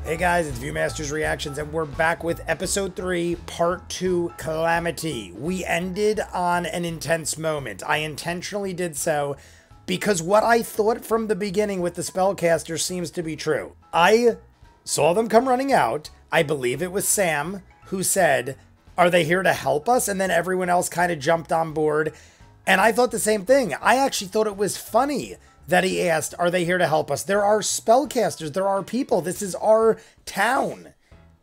Hey guys, it's ViewMasters Reactions, and we're back with episode 3, part 2, Calamity. We ended on an intense moment. I intentionally did so because what I thought from the beginning with the spellcaster seems to be true. I saw them come running out. I believe it was Sam who said, "Are they here to help us?" And then everyone else kind of jumped on board. And I thought the same thing. I actually thought it was funny that he asked, "Are they here to help us?" There are spellcasters, there are people, this is our town.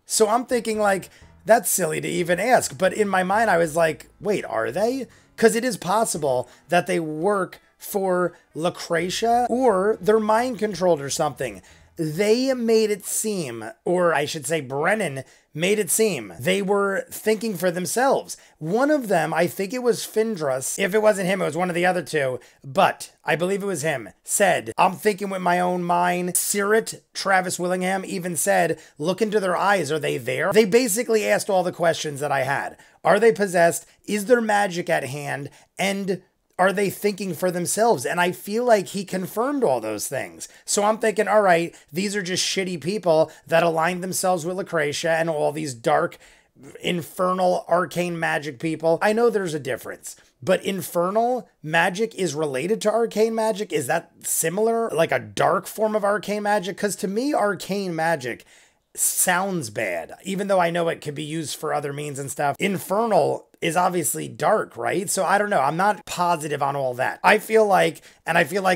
So I'm thinking like, that's silly to even ask. But in my mind, I was like, wait, are they? Because it is possible that they work for Lucretia or they're mind controlled or something. They made it seem, or I should say Brennan made it seem, they were thinking for themselves. One of them, I think it was Findras. If it wasn't him, it was one of the other two, but I believe it was him, said, "I'm thinking with my own mind." Sirit, Travis Willingham, even said, "Look into their eyes, are they there?" They basically asked all the questions that I had. Are they possessed? Is there magic at hand? And are they thinking for themselves? And I feel like he confirmed all those things. So I'm thinking, all right, these are just shitty people that aligned themselves with Lucretia and all these dark, infernal, arcane magic people. I know there's a difference, but infernal magic is related to arcane magic. Is that similar? Like a dark form of arcane magic? Because to me, arcane magic sounds bad, even though I know it could be used for other means and stuff. Infernal is obviously dark, right? So I don't know. I'm not positive on all that. I feel like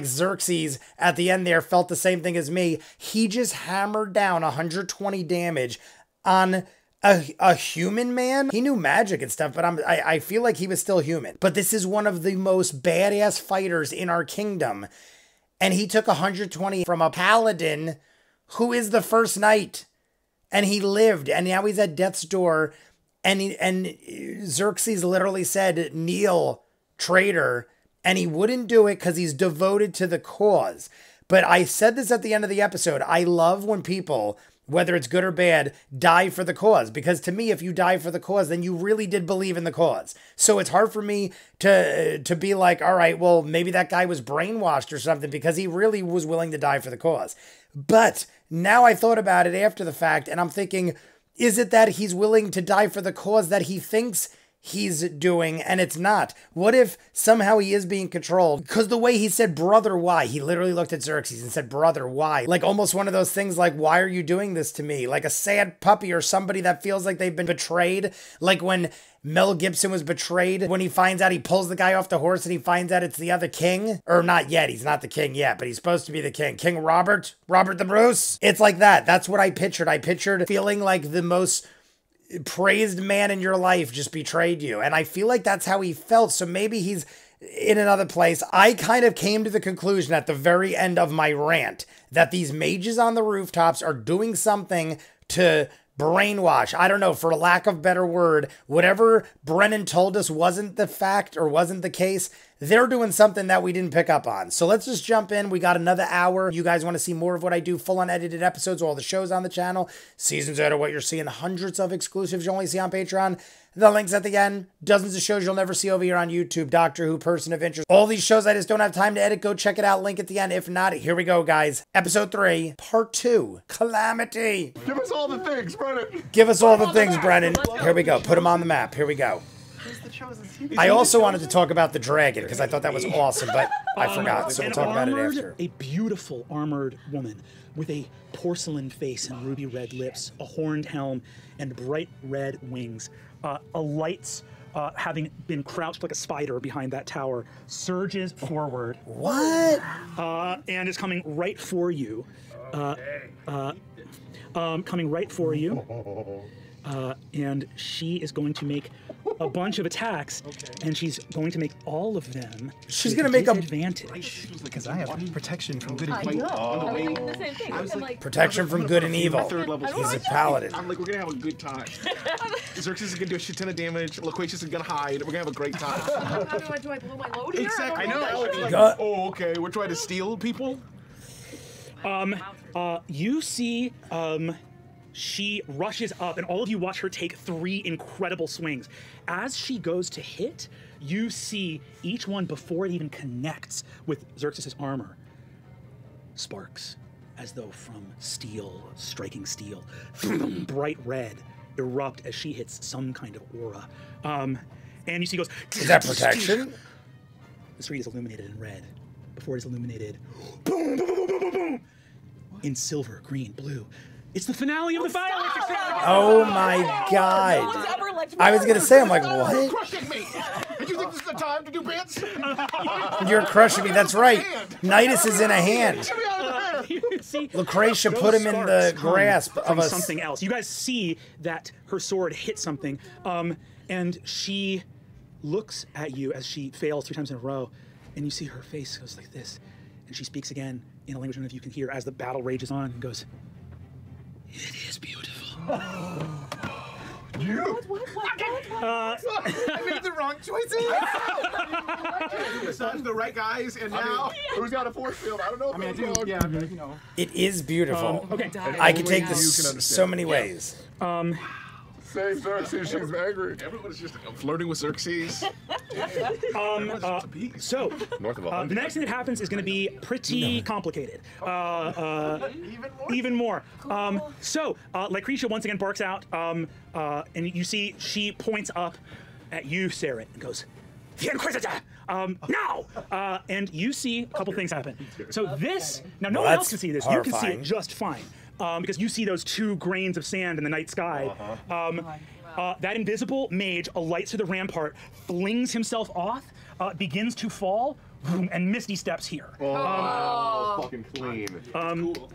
Xerxes at the end there felt the same thing as me. He just hammered down 120 damage on a human man. He knew magic and stuff, but I feel like he was still human. But this is one of the most badass fighters in our kingdom. And he took 120 from a paladin who is the first knight. And he lived, and now he's at death's door. And Xerxes literally said, "Kneel, traitor." And he wouldn't do it because he's devoted to the cause. But I said this at the end of the episode. I love when people, whether it's good or bad, die for the cause. Because to me, if you die for the cause, then you really did believe in the cause. So it's hard for me to be like, all right, well, maybe that guy was brainwashed or something because he really was willing to die for the cause. But now I thought about it after the fact, and I'm thinking, is it that he's willing to die for the cause that he thinks he's doing, and it's not? What if somehow he is being controlled? Because the way he said, "Brother, why?" He literally looked at Xerxes and said, "Brother, why?" Like almost one of those things like, why are you doing this to me? Like a sad puppy or somebody that feels like they've been betrayed. Like when Mel Gibson was betrayed, when he finds out, he pulls the guy off the horse and he finds out it's the other king. Or not yet, he's not the king yet, but he's supposed to be the king. King Robert the Bruce. It's like that. That's what I pictured. I pictured feeling like the most praised man in your life just betrayed you. And I feel like that's how he felt. So maybe he's in another place. I kind of came to the conclusion at the very end of my rant that these mages on the rooftops are doing something to brainwash. I don't know, for lack of a better word, whatever Brennan told us wasn't the fact or wasn't the case. They're doing something that we didn't pick up on. So let's just jump in. We got another hour. You guys want to see more of what I do, full unedited episodes, all the shows on the channel, seasons out of what you're seeing, hundreds of exclusives you only see on Patreon. The link's at the end. Dozens of shows you'll never see over here on YouTube. Doctor Who, Person of Interest. All these shows I just don't have time to edit. Go check it out. Link at the end. If not, here we go, guys. Episode 3, Part 2, Calamity. Give us all the things, Brennan. Give us all the things, Brennan. Here we go. Put them on the map. Here we go. I also wanted to talk about the dragon because I thought that was awesome, but I forgot, so we'll talk about it after. A beautiful armored woman with a porcelain face and ruby red lips, a horned helm, and bright red wings. A lights, having been crouched like a spider behind that tower, surges forward. What? And is coming right for you. Coming right for you. And she is going to make a bunch of attacks, and she's going to make all of them. She's going to make a advantage because I have protection from good and evil. I was thinking the same thing. I'm like, protection from good and evil. Third level. He's a paladin. I'm like, we're gonna have a good time. Xerxes is gonna do a shit ton of damage. Loquacious is gonna hide. We're gonna have a great time. do I blow my load here? Exactly. I know. Oh, okay. We're trying to steal people. You see, she rushes up, and all of you watch her take 3 incredible swings. As she goes to hit, you see each one before it even connects with Xerxes' armor. Sparks as though from steel, striking steel. Bright red erupt as she hits some kind of aura. And you see goes... Is that protection? The street is illuminated in red. Before it is illuminated, boom, boom, boom, boom, boom, boom, in silver, green, blue. It's the finale of the fireworks extravaganza. Oh my god. I was gonna say, I'm like, You're what? crushing me. Did you think this is the time to do bits? You're crushing me. That's right. Nydas is in a hand. See, Lucretia those put him in the sparks come grasp of from us. something else. You guys see that her sword hit something, and she looks at you as she fails 3 times in a row, and you see her face goes like this, and she speaks again in a language none of you can hear as the battle rages on, and goes, "It is beautiful." You? I made the wrong choices. The right guys, and now who's got a force field? I don't know. I mean, I do. Yeah, but, you know. It is beautiful. Okay. I could take You this can understand. so many ways. Save Xerxes, she's angry. Everyone's just flirting with Xerxes. So, North of the next thing that happens is going to be pretty complicated. Even more. So, Lucretia once again barks out, and you see she points up at you, Sarah, and goes, "The Inquisitor! Now!" And you see a couple things happen. So this, now no one else can see this. You can see it just fine. Because you see those 2 grains of sand in the night sky. That invisible mage alights through the rampart, flings himself off, begins to fall, and Misty steps here. Fucking clean.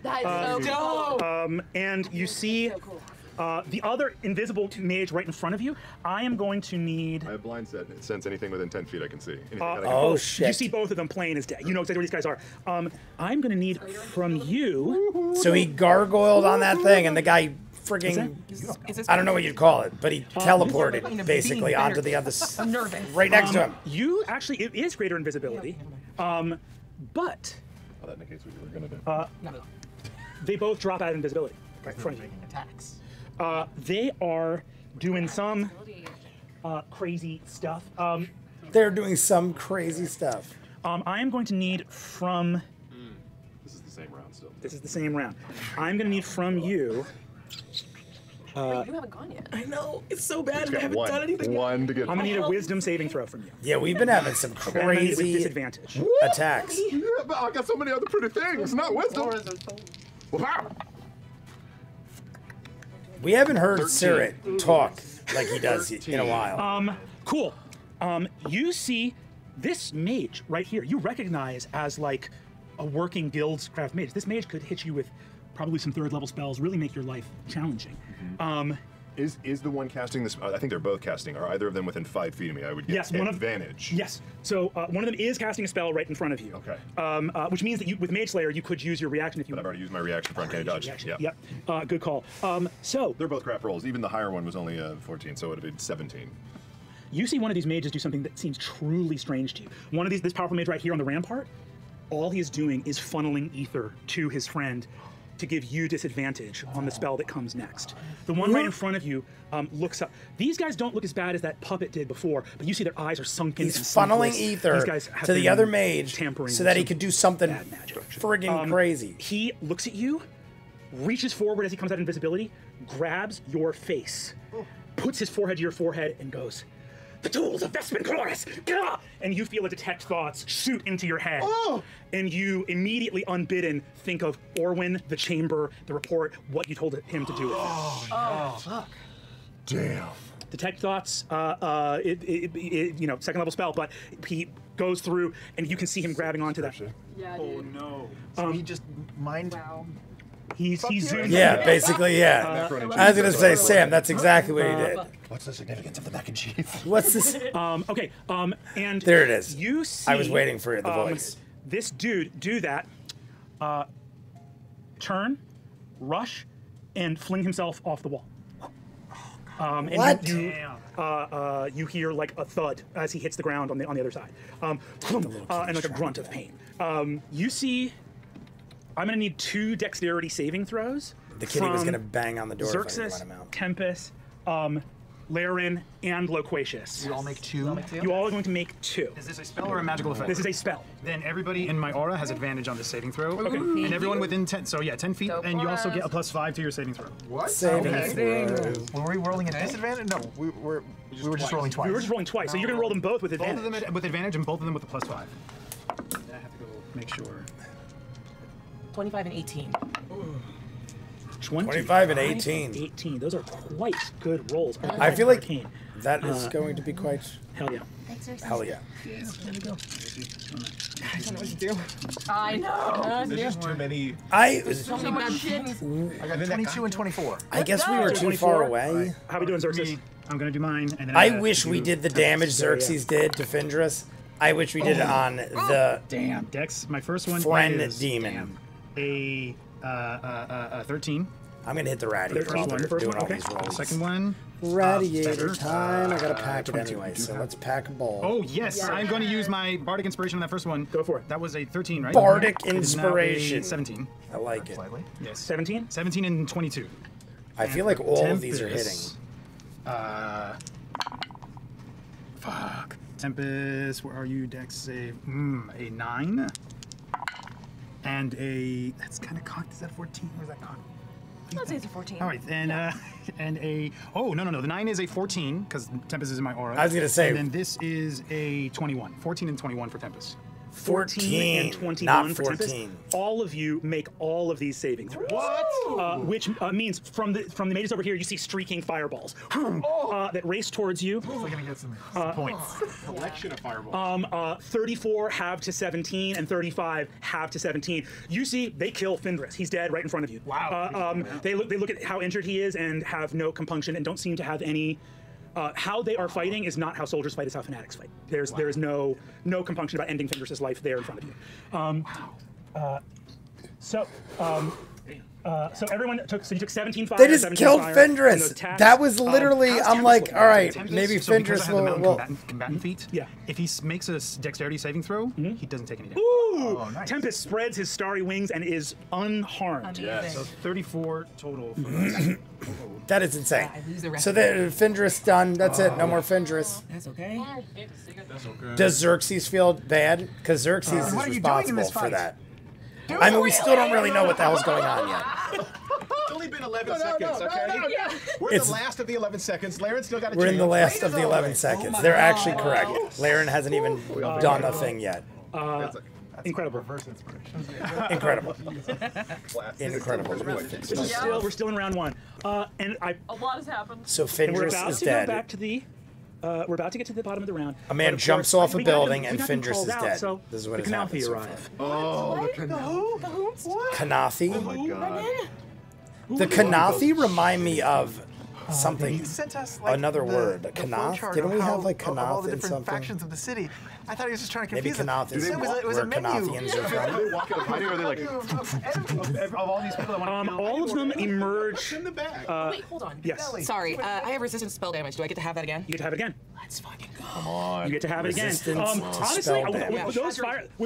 That is so dope. And you see the other invisible mage right in front of you. I am going to need... I have blind sense anything within 10 feet I can see. Oh shit. You see both of them plain as day. You know exactly where these guys are. I'm going to need from you... So he gargoyled on that thing, and the guy frigging, I don't know what you'd call it, but he teleported basically onto the other, right next to him. You actually, it is greater invisibility, but Oh, that negates what you were going to do. they both drop out of invisibility right in front of you. Attacks. They are doing some crazy stuff. They're doing some crazy stuff. I am going to need from... This is the same round still. This is the same round. I'm going to need from you... Wait, you haven't gone yet. I know. It's so bad. Got I haven't done anything. one to get. I'm going to need a wisdom saving throw from you. Yeah, we've been having some And I'm gonna need it with crazy disadvantage. attacks. Yeah, but I got so many other pretty things. Not wisdom. Wow. We haven't heard Sirit talk like he does in a while. Cool. You see this mage right here, you recognize as like a working guildcraft mage. This mage could hit you with probably some 3rd level spells, really make your life challenging. Is the one casting this? I think they're both casting. Are either of them within 5 feet of me? I would get Yes, one of- advantage. Yes. So one of them is casting a spell right in front of you. Okay. Which means that you, with Mage Slayer, you could use your reaction if you But I've already used my reaction for uncanny dodge. Reaction. Yeah. Yep. Good call. So They're both crap rolls. Even the higher one was only 14, so it would have been 17. you see one of these mages do something that seems truly strange to you. One of these, this powerful mage right here on the rampart, all he is doing is funneling ether to his friend to give you disadvantage on the spell that comes next. The one right in front of you looks up. These guys don't look as bad as that puppet did before, but you see their eyes are sunken. He's and funneling sunkless. ether These guys have to the been other mage tampering so with that he some could do something bad magic. friggin' crazy. He looks at you, reaches forward as he comes out of invisibility, grabs your face, puts his forehead to your forehead, and goes, "The tools of Vespin Chloris! Gah!" And you feel a detect thoughts shoot into your head. And you immediately, unbidden, think of Orwin, the chamber, the report, what you told him to do with it. Fuck. Damn. Detect thoughts, you know, 2nd level spell, but he goes through and you can see him grabbing onto that. Yeah, Oh dude. no. So he just mind. Wow. He's zoomed. Yeah, basically, yeah. I was gonna say, Sam, that's exactly what he did. What's the significance of the mac and cheese? What's this? Okay, and There it is. You see, I was waiting for the voice. This dude do that, turn, rush, and fling himself off the wall. And What? You hear like a thud as he hits the ground on the other side, and like a grunt of pain. You see, I'm gonna need 2 dexterity saving throws. The kitty was from gonna bang on the door if I didn't Xerxes, let him out. Tempest, Laren, and Loquacious. We all make 2. You all are going to make 2. Is this a spell or a magical effect? This is a spell. Then everybody in my aura has advantage on this saving throw. Okay. And everyone within 10, so yeah, 10 feet, and you also get a +5 to your saving throw. What? Saving Were we rolling at disadvantage? No, we were just rolling twice. We were just rolling twice, so you're going to roll them both with Both advantage. of them with advantage and both of them with a +5. I have to go make sure. 25 and 18. 25 and 18. 18. Those are quite good rolls. I feel like Arcane. that is going to be quite. Hell yeah. Hell yeah. I don't know what to do. I know. There's just too many. So much shit. I got 22 and 24. I guess we were too 24? far away. How we doing, Xerxes? I'm gonna do mine, and then I wish we did the damage Xerxes did to Findris. I wish we did it on the Damn, Dex. My first one friend is demon. a 13. I'm gonna hit the radiator while they're First doing one, all okay. these rolls. Second one. Radiator better. time. I gotta pack it 22. anyway, so let's pack a ball. Oh yes, I'm going to use my bardic inspiration on that first one. Go for it. That was a 13, right? Bardic It is now a inspiration. 17. I like it. Slightly. Yes. 17? 17 and 22. I feel like all of these are hitting. Tempest. Fuck. Tempest, where are you? Dex save. A 9. And a. That's kind of cocked. Is that 14? Or is that cocked? Let's say it's a 14. All right, and a. Oh no. The 9 is a 14 because Tempest is in my aura. I was gonna say- And then this is a 21. 14 and 21 for Tempest. 14 and 21 not for Tempest. 14. All of you make all of these saving throws. What? Which means from the mages over here, you see streaking fireballs that race towards you. We're gonna get some points. Collection of fireballs. 34 have to 17, and 35 have to 17. You see, they kill Findris. He's dead right in front of you. Wow. They look at how injured he is and have no compunction and don't seem to have any. How they are fighting is not how soldiers fight; it's how fanatics fight. There is no compunction about ending Findris' life there in front of you. So everyone took. So you took 17 fire. They just 17 killed fire, and those Findris. attacks, That was literally. how's I'm Tempest like, looking? all right, Tempest, maybe so because I Findris have the will. mountain combatant feat, Yeah. if he makes a dexterity saving throw, he doesn't take any damage. Ooh! nice. Tempest spreads his starry wings and is unharmed. So 34 total. For That is insane. I lose the rest So of the Findris done. That's it. No more Findris. That's okay. Does Xerxes feel bad? Because Xerxes is what are you doing in responsible this for fight? that. I mean, we still don't really know what the hell's going on yet. It's only been 11 seconds, okay? We're in It's- the last of the 11 seconds. Laren still got a chance. We're in the last of the 11 seconds. They're actually correct. Laren hasn't even done a thing yet. Incredible. Reverse inspiration. Incredible. Incredible. We're still in round one. And A lot has happened. So we're Findris about is to go dead. back to the. We're about to get to the bottom of the round. A man But of jumps course, off a we got them- building we and got them Findris called is out, dead. So This is what the has happened Kanafi so arrive. Oh, the canal. Kanafi? Oh my god. The Kanafi remind me of something. He sent us like Another the, word. the Kanath? flowchart Didn't of we how- have, like, of all Kanath the in different something? factions of the city? I thought he was just trying to Maybe confuse Kanath is it was a where menu. Kanathians are from. Are they walking up hiding, or are they like? of all these people that want to All of them emerge. In the back. Wait, hold on. Yes. Sorry, I have resistance to spell damage. Do I get to have that again? You get to have it again. Let's fucking go. You get to have it again. Resistance to Honestly, spell with damage.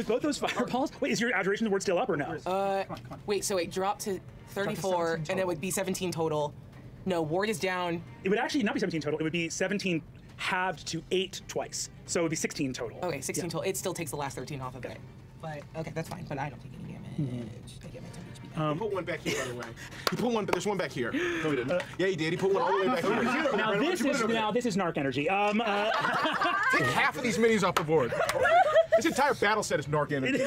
both those fireballs. Wait, is your abjuration word still up or no? Wait, so it dropped to 34, and it would be 17 total. No, ward is down. It would actually not be 17 total. It would be 17 halved to 8 twice. So it would be 16 total. Okay, 16 Yeah. total. It still takes the last 13 off of it. But, okay, that's fine. But I don't take any damage. I get my 10 HP. He put one back here, by the way. He put one, but there's one back here. No, he didn't. Yeah, he did. He put one all the way back here. Now this is narc energy. Take half of these minis off the board. This entire battle set is narc energy.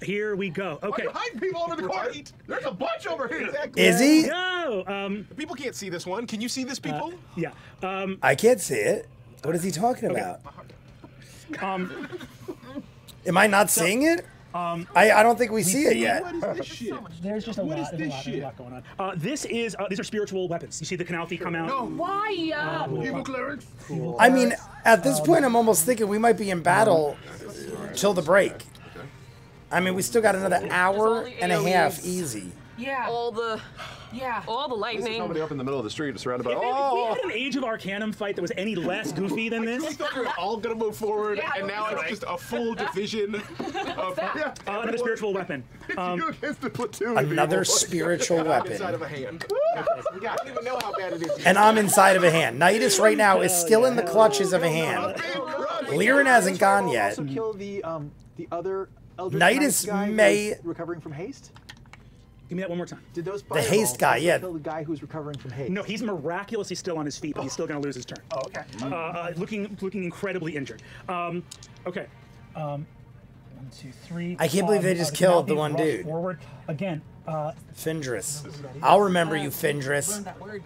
Here we go. Okay. You're hiding people over the corner. There's a bunch over here. Exactly. Is he? Go. People can't see this one. Can you see this, people? Yeah. I can't see it. What is he talking about? Am I not seeing it? I don't think we see it yet. What is this shit? There's just a What lot, is there's this a shit? lot going on. These are spiritual weapons. You see the Kanafi come out. No. Why? Evil clerics. I mean, at this point, I'm almost thinking we might be in battle till the break. I mean, we still got another hour and a half easy. Yeah. All the Yeah. All the lightning. Somebody up in the middle of the street surrounded by. If we Oh! had an Age of Arcanum fight that was any less goofy than We this, thought we were all gonna move forward, Yeah, and now it's just a full division of another spiritual weapon. You against the platoon. Another people. spiritual inside weapon. of a hand. I don't even know how bad it is. And I'm inside of a hand. Nydas right now is still in the clutches of a hand. Liren hasn't gone yet. Also kill the other Eldritch Nydas Knight guy may- who's recovering from haste. Give me that one more time. Did those The haste fireballs guy, also yeah. kill the guy who's recovering from haste? No, he's miraculously still on his feet, but he's still going to lose his turn. Oh, okay. Looking incredibly injured. Okay. 1, 2, 3. I can't believe they just killed the one rush dude. Forward again. Findris. I'll remember you, Findris. That word.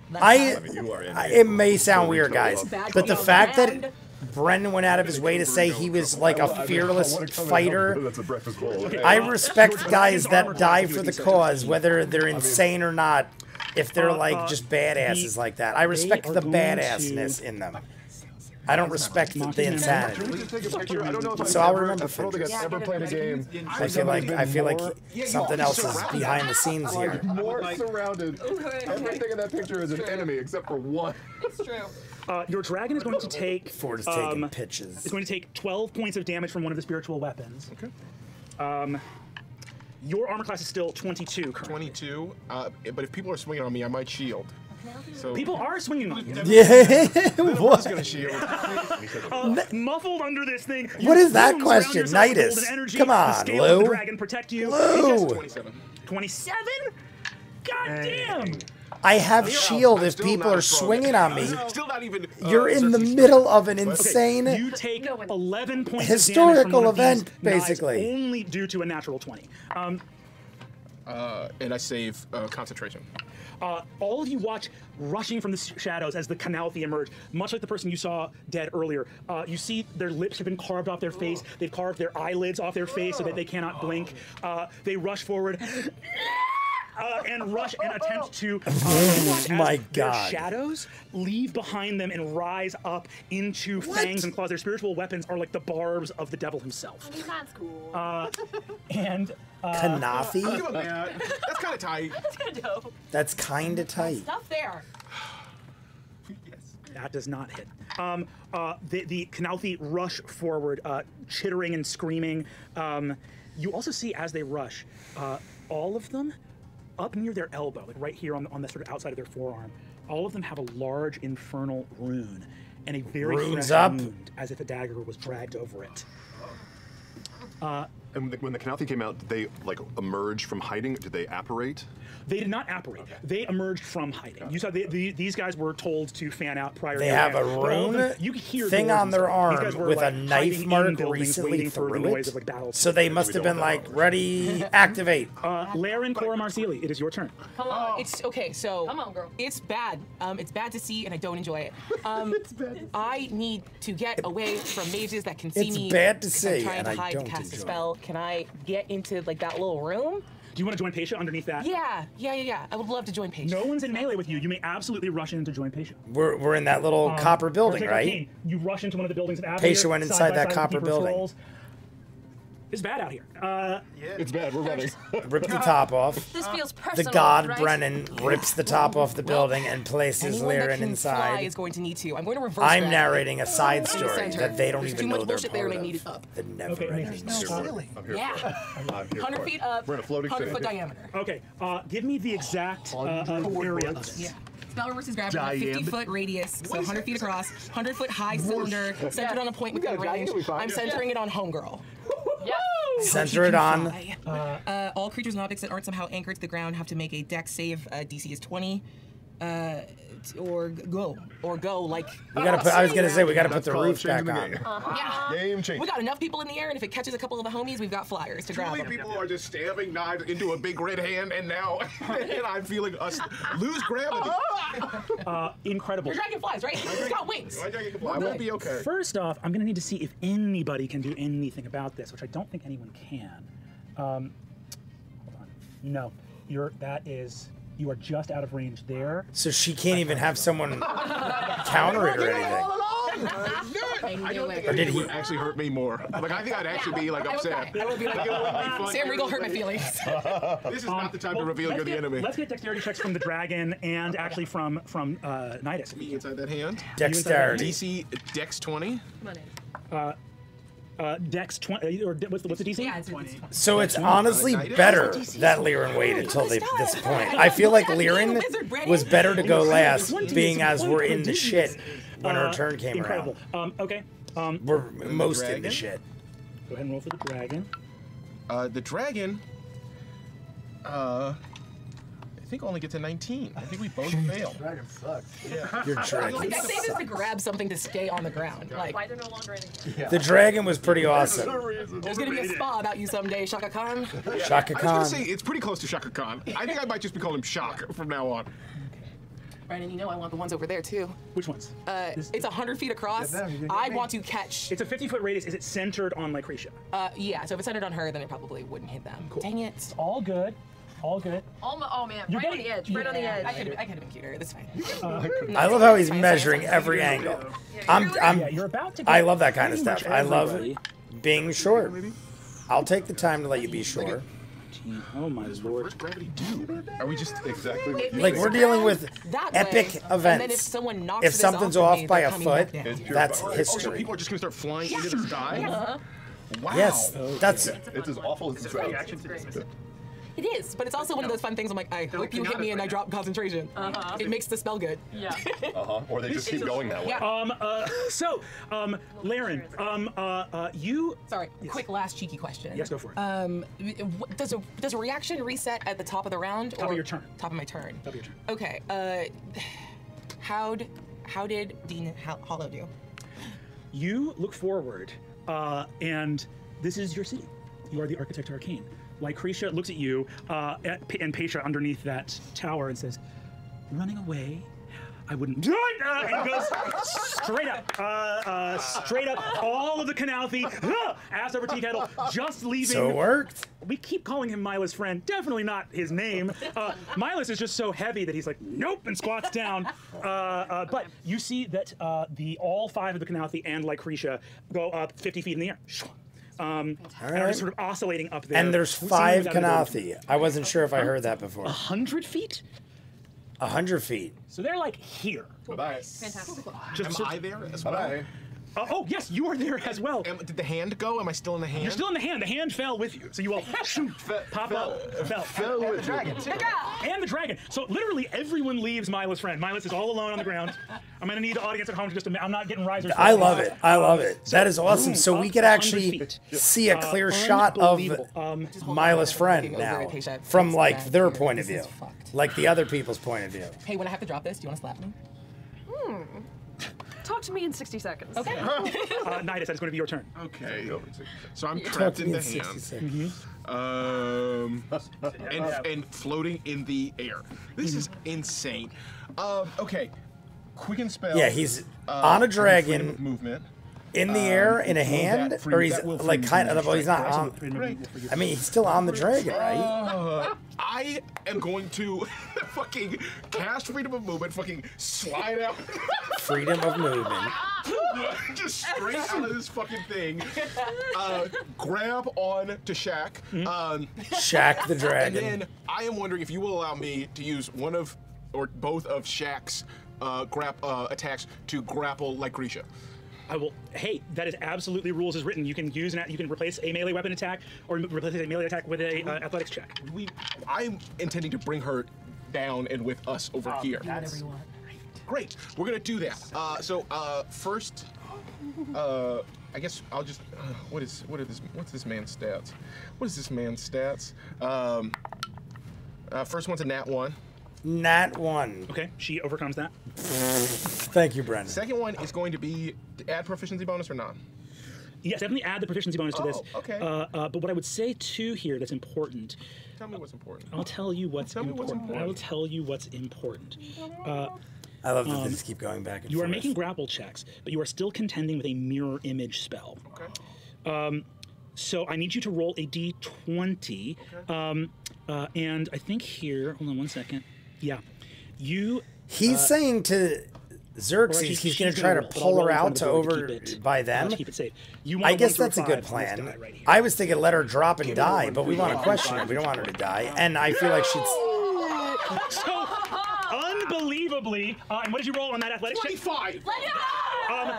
You are in. It may sound weird, guys, but the fact that Brendan went out of his way to say he was like a fearless fighter. That's a breakfast bowl. I respect guys that die for the cause, whether they're insane or not, if they're like just badasses like that. I respect the badassness in them. I don't respect the insanity. Can we just take a picture? I don't know if So I'll remember I don't think I've ever played a game. I feel like something else is behind the scenes here. More surrounded. Everything in that picture is an enemy except for one. It's true. Your dragon is going to take. Ford is taking pitches. It's going to take 12 points of damage from one of the spiritual weapons. Okay. Your armor class is still 22 currently. 22, but if people are swinging on me, I might shield. So People are swinging on you. Yeah. I'm What? just gonna shield. Muffled under this thing. What is that you question? surround yourself with Nydas, golden energy. come on, The scale of the Lou. dragon protect you. Lou. 27. 27? God damn! I have shield I'm if still people not are as strong. swinging on me. Still not even. You're in the Xerxes. middle of an insane. You take 11 points Historical of damage from one of event, these knives basically. only due to a natural 20. And I save concentration. All of you watch rushing from the shadows as the Calamity emerge, much like the person you saw dead earlier. You see their lips have been carved off their face. They've carved their eyelids off their face so that they cannot blink. They rush forward and rush and attempt to watch My as their God. shadows leave behind them and rise up into fangs and claws. Their spiritual weapons are like the barbs of the devil himself. I mean, that's cool. And Kanafi? That's kind of tight. That's kind of dope. That's kind of tight. Stuff there. that does not hit. The Calamity rush forward, chittering and screaming. You also see as they rush, all of them up near their elbow, like right here on the sort of outside of their forearm, all of them have a large infernal rune and a very Runes fresh up. wound, as if a dagger was dragged over it. And when the Calamity came out, did they like emerge from hiding? Did they apparate? They did not apparate. They emerged from hiding. You saw these guys were told to fan out prior. They to have that, a but all of them- rune you could hear thing doors on and their stuff. These guys arm were, with a like, knife hiding in mark buildings, recently waiting for the through noise it. of, like, battle. So they must have been like, ready, activate. Laren Cora Marsili, it is your turn. Come on. It's okay. So Come on, girl. It's bad. It's bad to see, and I don't enjoy it. I need to get away from mages that can see It's me. bad to 'cause see, I'm trying and to I hide don't to cast a enjoy spell. Can I get into like that little room? Do you want to join Patient underneath that? Yeah. I would love to join Paige. No one's in melee with you. You may absolutely rush in to join Patient. We're in that little copper building, Take right? Arcane. You rush into one of the buildings of Avenir. Patient went side inside by that side with copper the building. patrols. It's bad out here. It's bad. We're running. Rip the top off. This feels The personal. god right? Brennan rips the top off the building and places Anyone that Liren can fly inside. is going to need to. I'm going to reverse. I'm that. narrating a side story Center. that they don't There's even too know much they're bullshit there, part and I need it of. up. The Okay, never-ending no, story. I'm here Yeah. for it. I'm here 100 for feet it. up. We're in a floating 100-foot city. diameter. Okay, give me the exact area of it. Yeah. Spell reverses gravity on a 50-foot radius, so 100 feet across, 100-foot high cylinder, centered on a point within range. I'm centering it on Homegirl. Yeah. Center it on. All creatures and objects that aren't somehow anchored to the ground have to make a dex save. DC is 20. Or go like. We gotta put. I was gonna say we gotta put That's the called roof back changing the on. game. Yeah. Game change. We got enough people in the air, and if it catches a couple of the homies, we've got flyers to Too grab many them. people are just stabbing knives into a big red hand, and now and I'm feeling us lose gravity. Incredible. Your dragon flies, right? It's got wings. I won't be okay. First off, I'm going to need to see if anybody can do anything about this, which I don't think anyone can. Hold on. No, you are just out of range there. So she can't even have someone counter it or anything. I don't think Or did it he- would actually hurt me more. Like, I think I'd actually be, like, upset. I would be like, It wouldn't be fun. Sam Riegel hurt my feelings. This is not the time to reveal you're the enemy. Let's get dexterity checks from the dragon and actually from Nydas. Me inside that hand. Dexterity. DC Dex 20. Dex 20, or what's the DC? Yeah, it's 20. So it's honestly better that Liren waited till this point. I feel like Liren was better to go last, being as we're in the shit when her turn came Incredible. around. Okay. We're most in the dragon? shit. Go ahead and roll for the dragon. The dragon, I think only gets a 19. I think we both fail. Dragon sucks. Your dragon. Like, I say this to grab something to stay on the ground. Like, Why they're no longer in The dragon was pretty awesome. there's gonna be a spa about you someday, Shaka Khan. Shaka I was Khan. gonna say it's pretty close to Shaka Khan. I think I might just be calling him Shak from now on. Right, and you know I want the ones over there too. Which ones? It's 100 feet across. Yeah, you can get I me. want to catch. It's a 50-foot radius. Is it centered on Lycretia? Yeah, so if it's centered on her, then it probably wouldn't hit them. Dang it. All good. All good. Oh man, You're right on getting- the edge, right on the Yeah, I edge. could have been cuter. That's fine. I love how he's measuring every angle. Yeah, you're about to. I get love that kind of pretty much stuff. I love everybody. being short. I'll take the time to let you be sure. Oh my lord. What's gravity do? Are we just Exactly what It you Like, makes we're it dealing go with that epic way, events. And then if someone knocks If this something's off off of me, by they're a coming foot, back down. that's Oh, so history. people are just gonna start flying into the sky? Wow. Yes, that's It's as awful as it's It is, but it's also one of those fun things. I'm like, I hope you hit me and I drop concentration. It makes the spell good. Yeah. Or they just keep going that way. Yeah. Laren, you. Sorry, quick last cheeky question. Yes, go for it. Does a reaction reset at the top of the round? Top of your turn. Top of my turn. Top of your turn. Okay. How did Dean Hollow do? You look forward, and this is your city. You are the Architect Arcane. Lycretia looks at you and Paisha underneath that tower and says, "Running away? I wouldn't do it!" And goes straight up. All of the Canalthy, ass over tea kettle, just leaving. so it worked. We keep calling him Mila's friend. Definitely not his name. Milas is just so heavy that he's like, nope, and squats down. But you see that all five of the Canalthy and Lycretia go up 50 feet in the air. And are just sort of oscillating up there. And there's Seeing 5 without a door. Kanathi. I wasn't sure if I heard that before. 100 feet? 100 feet. So they're like here. Bye-bye. Fantastic. Am I there as well? Bye-bye. Oh, yes, you are there as well. Did the hand go? Am I still in the hand? You're still in the hand. The hand fell with you. So you all pop up. Fell. with Dragon, too. And the dragon. So literally everyone leaves Mila's friend. Milas is all alone on the ground. I'm going to need the audience at home to I'm not getting risers. I love it. I love it. That is awesome. So we up could 100 actually feet. see a clear shot of Unbelievable. Mila's friend now from like their point of view, This is fucked. like the other people's point of view. Hey, when I have to drop this, do you want to slap me? Talk to me in 60 seconds. Okay. Nydas, that's going to be your turn. Okay. So I'm Talk trapped to in me the in hand. 60 seconds. And floating in the air. This is insane. Okay. Quicken spell. Yeah, he's on a dragon. freedom of movement. In the air, in a will hand, that free- or he's that will free like me kind from of. Well, he's not on. Great. I mean, he's still on the dragon, right? I am going to fucking cast freedom of movement, fucking slide out, Freedom of movement. just straight out of this fucking thing, grab on to Shak, Shak the and dragon. then I am wondering if you will allow me to use one of or both of Shak's attacks to grapple Lycretia. I will. Hey, that is absolutely rules as written. You can use you can replace a melee weapon attack or replace a melee attack with a athletics check. I'm intending to bring her down and with us over here. Whatever you want. Great, we're gonna do that. First, I guess I'll just. What's this man's stats? What is this man's stats? First one's a nat 1. Nat 1. Okay, she overcomes that. Thank you, Brendan. Second one is going to be to add proficiency bonus or not? Yes, definitely add the proficiency bonus to this. Oh, okay. But what I would say too here that's important. Tell me what's important. I'll tell you what's Tell me what's important. I will important. tell you what's important. I love that they just keep going back and You forth. are making grapple checks, but you are still contending with a mirror image spell. Okay. So I need you to roll a d20. And I think here, hold on one second. Yeah. You He's saying to Xerxes, he's going to try to pull her out to over by them. To keep it safe. I guess that's a good plan. I was thinking let her drop and die, but we want to question her. We don't want her to die. And I feel like she's... So, unbelievably, and what did you roll on that athletics? 25!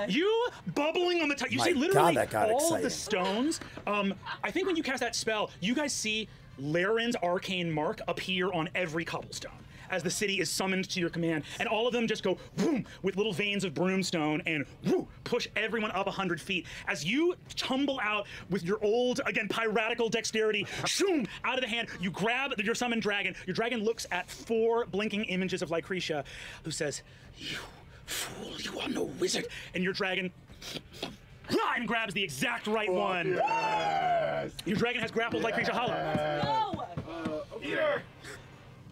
You bubbling on the top. You My see literally God, that got all exciting. of the stones. I think when you cast that spell, you guys see Laren's arcane mark appear on every cobblestone as the city is summoned to your command, and all of them just go boom with little veins of broomstone and whoo, push everyone up 100 feet. As you tumble out with your old, again, piratical dexterity, shoom, out of the hand, you grab your summoned dragon. Your dragon looks at 4 blinking images of Lycretia, who says, "You fool, you are no wizard," and your dragon and grabs the exact right one. Yes. Your dragon has grappled Lycretia Hollow.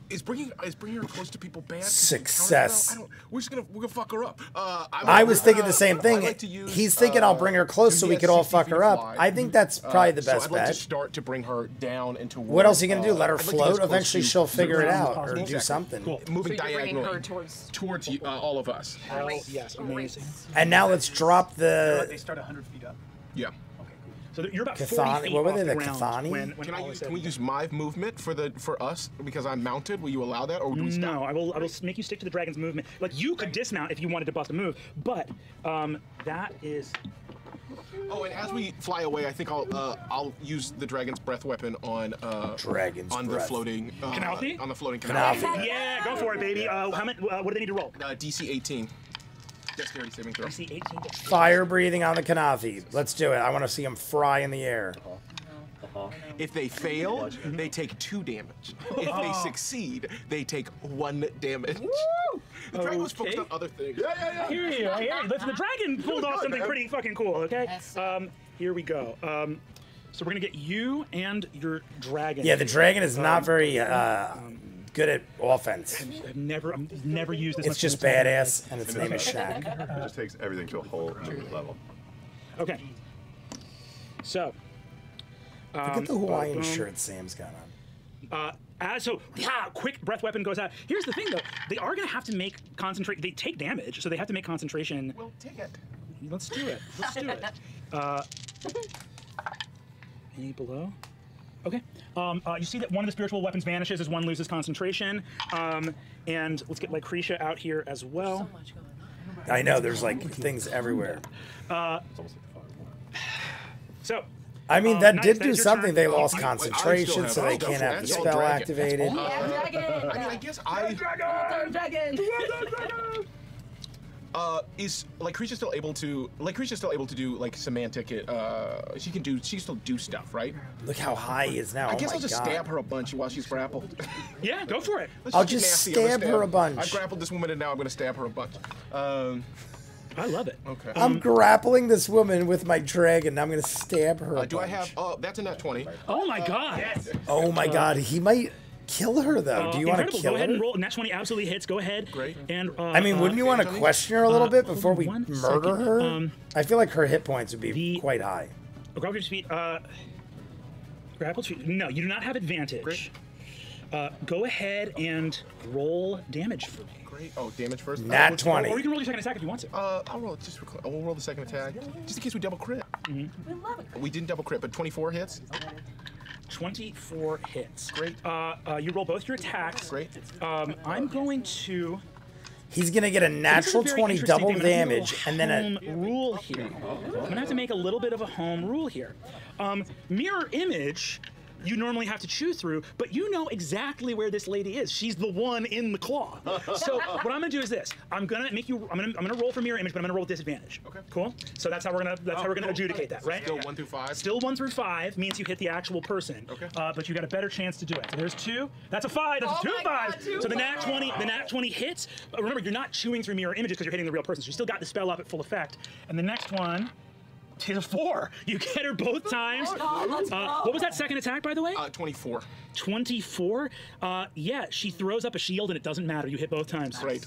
Is bringing her close to people bad? Success. We're gonna fuck her up. I was thinking the same thing. Like to use, He's thinking I'll bring her close so we could all fuck her up. I think that's probably the best so I'd like to bet. start to bring her down into. What else are you going to do? Let her I'd like to get float? as close Eventually to she'll figure it out or Exactly. do something. Cool. moving So you're bringing diagonally her towards you, all of us. Oh, yes, amazing. And now let's drop They the start 100 feet up. Yeah. So you're about 40 Cathani- feet what were off they, the the ground Cathani? when Can we use my movement for us because I'm mounted? Will you allow that, or do we stop? No, I will make you stick to the dragon's movement. Like, you could dismount if you wanted to bust a move, but that is... Oh, and as we fly away, I think I'll use the dragon's breath weapon on Dragon's on breath. the floating Kanafi? on the floating Kanafi. Kanafi. Yeah, go for it, baby. How many? What do they need to roll? DC 18. Dexterity saving throw. DC 18. fire breathing on the Kanafi. Let's do it. I want to see him fry in the air. If they fail, they take 2 damage. If they succeed, they take 1 damage. The dragon was focused on other things. I hear you. Listen, the dragon pulled off something pretty fucking cool, okay? Here we go. So we're going to get you and your dragon. Yeah, the dragon is not very good at offense. I've never used this. It's just badass, and its name is Shak. It just takes everything to a whole new level. Okay. So. Look at the Hawaiian shirt Sam's got on. Quick breath weapon goes out. Here's the thing, though. They are going to have to make concentrate. They take damage, so they have to make concentration. Well, take it. Let's do it. Let's do it. Any below? Okay. You see that one of the spiritual weapons vanishes as one loses concentration. And let's get Lycretia out here as well. I know, there's like things everywhere. So. I mean, that Nydas, did that do is your something. turn. They lost I still concentration, have- so they I'll go can't for have it. the That's all spell dragon. activated. I mean, I guess is Lycretia still able to? Lycretia's still able to do like semantic. She can still do stuff, right? Look how high he is now. I guess oh I'll my just God. stab her a bunch while she's grappled. Yeah, go for it. Let's I'll get just nasty. I'm gonna stab her a bunch. I grappled this woman and now I'm gonna stab her a bunch. I love it. Okay. I'm grappling this woman with my dragon. I'm going to stab her a Do I bunch. have? Oh, that's a nat 20. Oh my God. Oh my God, he might kill her though. Do you want to Incredible. kill Go ahead her? and roll. Nat 20 absolutely hits. Go ahead. Great. And I mean, wouldn't you want to question her a little bit before we one murder second. her? I feel like her hit points would be quite high. grapple your speed. Grapple speed. No, you do not have advantage. Go ahead and roll damage for me. Great. Oh, damage first. Nat Or 20. you can roll your second attack if you want to. I'll roll just. We'll roll the second attack, just in case we double crit. We didn't double crit, but 24 hits. 24 hits. Great. You roll both your attacks. Great. I'm going to. He's going to get a natural This is a very 20 interesting double thing. I'm gonna do a damage and then a... home rule here. I'm gonna have to make a little bit of a home rule here. Mirror image, you normally have to chew through, but you know exactly where this lady is. She's the one in the claw. So what I'm gonna do is this: I'm gonna roll for mirror image, but I'm gonna roll with disadvantage. Okay. Cool. So that's how we're gonna adjudicate that, right? Still 1 through 5. Still 1 through 5 means you hit the actual person. Okay. But you got a better chance to do it. So there's 2. That's a 5. That's a 2 5. So the nat 20 hits. But remember, you're not chewing through mirror images because you're hitting the real person. So you still got the spell up at full effect. And the next one is a 4. You get her both times. What was that second attack, by the way? 24. 24. Yeah, she throws up a shield and it doesn't matter. You hit both times. Right.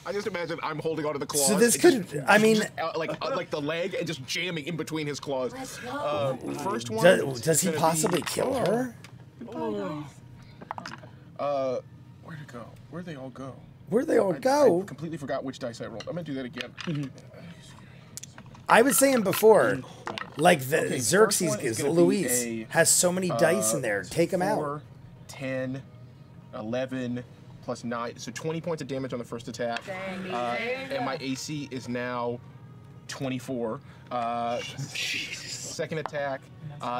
I just imagine I'm holding onto the claws. So this and could, I mean... like the leg and just jamming in between his claws. First one. Does he possibly kill her? Where'd it go? Where'd they all go? Where'd they all I go? completely forgot which dice I rolled. I'm gonna do that again. I was saying before, like the Okay, first Xerxes, one is is gonna be Luis a, has so many dice in there. Take them 4, out. 10, 11, plus 9. So 20 points of damage on the first attack. And my AC is now 24. Second attack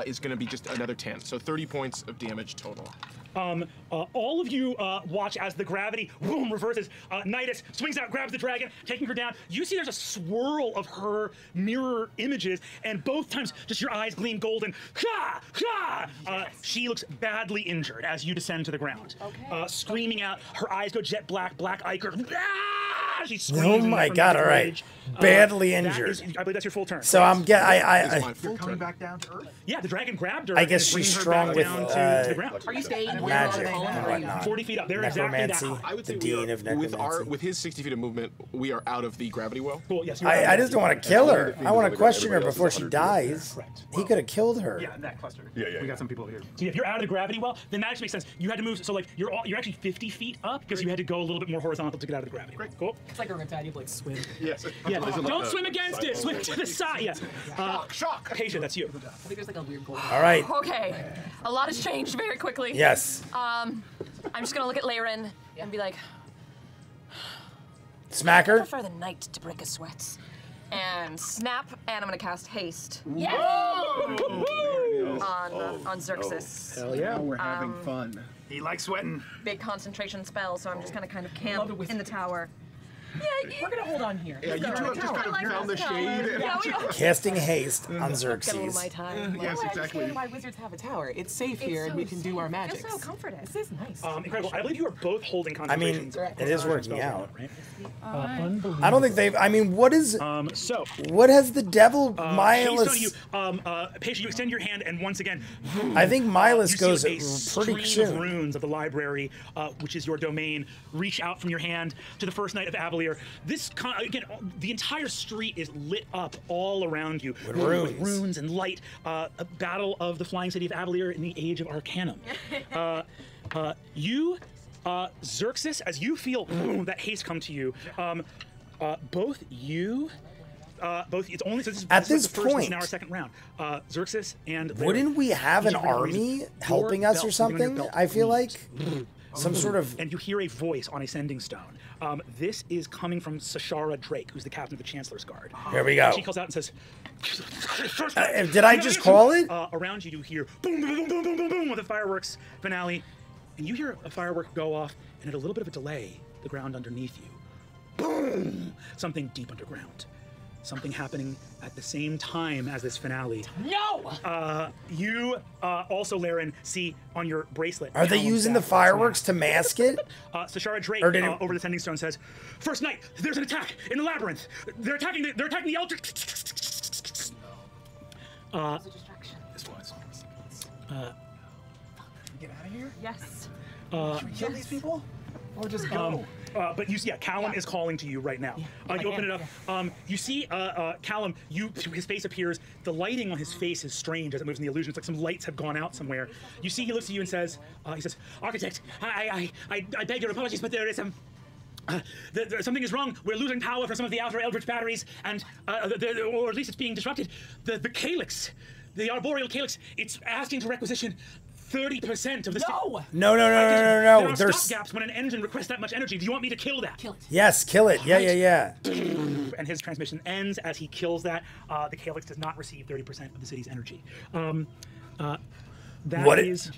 is going to be just another 10. So 30 points of damage total. All of you watch as the gravity boom reverses. Nydas swings out, grabs the dragon, taking her down. You see there's a swirl of her mirror images, and both times just your eyes gleam golden. Ha! Ha! She looks badly injured as you descend to the ground. Okay. Screaming out, her eyes go jet black, black ichor. Ah! She Oh screams in my from God! the All right, rage. badly That injured. is- I believe that's your full turn. So I'm get. It's my I full Coming turn. back down to Earth. Yeah, the dragon grabbed her. I and guess is she's bringing her strong back with, down to the ground. Are you staying where magic you are and calling? whatnot. 40 feet up. They're exactly that Necromancy. high. I would The say dean we are, of necromancy. with his 60 feet of movement, we are out of the gravity well. Cool. Yes. I just don't want to kill her. I want to question her Everybody else is before she 100 feet up dies. Correct. He could have killed her. Yeah, in that cluster. Yeah, yeah, We yeah. got some people here. So if you're out of the gravity well, then that actually makes sense. You had to move, so like you're actually 50 feet up because you had to go a little bit more horizontal to get out of the gravity. Great, cool. It's like a riptide, you like swim. Yes. Yeah, don't swim against it. Swim to the side. Yeah. Shock. Acacia, that's you. I think there's like a weird gold. All right. Okay. A lot has changed very quickly. Yes. I'm just gonna look at Laren and be like, Smack I her. prefer the night to break a sweat. And snap, and I'm gonna cast haste Yes! on Xerxes. Hell yeah. We're having fun. He likes sweating. Big concentration spell, so I'm just gonna kind of camp Love it with- in the tower. We're gonna hold on here. Yeah, you just kind of like found the this shade. Yeah, we know. Casting haste on Get a little Xerxes. my time. Yes, I exactly. understand why wizards have a tower. It's safe here, and we can do our magic. Feel so comforted. This is nice. Incredible. I believe you are both holding I mean, concentration. it is working out. Right? Unbelievable. I don't think they've. I mean, what is? So, What has the devil Haste on you, Milas? Patient, you extend your hand, and once again, I think Milas you goes see a pretty stream of soon. runes of the library, which is your domain, reach out from your hand to the first night of Avalier. This again, the entire street is lit up all around you With runes. runes and light. A battle of the flying city of Avalier in the age of Arcanum. You, Xerxes, as you feel that haste come to you, both you. It's only so this is At this is this the first point- in our second round. Xerxes and Larry. Wouldn't we have an Each of you raise army your helping us or belt, something on your something? belt, I feel please. like some sort of. And you hear a voice on a sending stone. This is coming from Sashara Drake, who's the captain of the Chancellor's Guard. Here we go. She calls out and says, Did I just call it? Around you, you hear boom, boom, boom, boom, boom, boom, boom with a fireworks finale. And you hear a firework go off, and at a little bit of a delay, the ground underneath you. Boom! Something deep underground. Something happening at the same time as this finale. No! You also, Laren, see on your bracelet. Are they Callum's using the dagger. fireworks to mask it? Sashara Drake Or did it- over the sending stone says, "First night, there's an attack in the labyrinth. They're attacking the eldritch." It's a distraction. This was. Get out of here? Yes. Should we kill these people? Or just go? But you see, Callum is calling to you right now. You open it up. You see Callum. His face appears. The lighting on his face is strange as it moves in the illusion. It's like some lights have gone out somewhere. You see, he looks at you and says, "Architect, I beg your apologies, but there is some." Something is wrong. We're losing power from some of the outer eldritch batteries, and or at least it's being disrupted. The calyx, the arboreal calyx, it's asking to requisition 30% of the. No! No. There are There's. stop gaps when an engine requests that much energy. Do you want me to kill that? Kill it. Yes, kill it. Yeah. And his transmission ends as he kills that. The calyx does not receive 30% of the city's energy. That What is.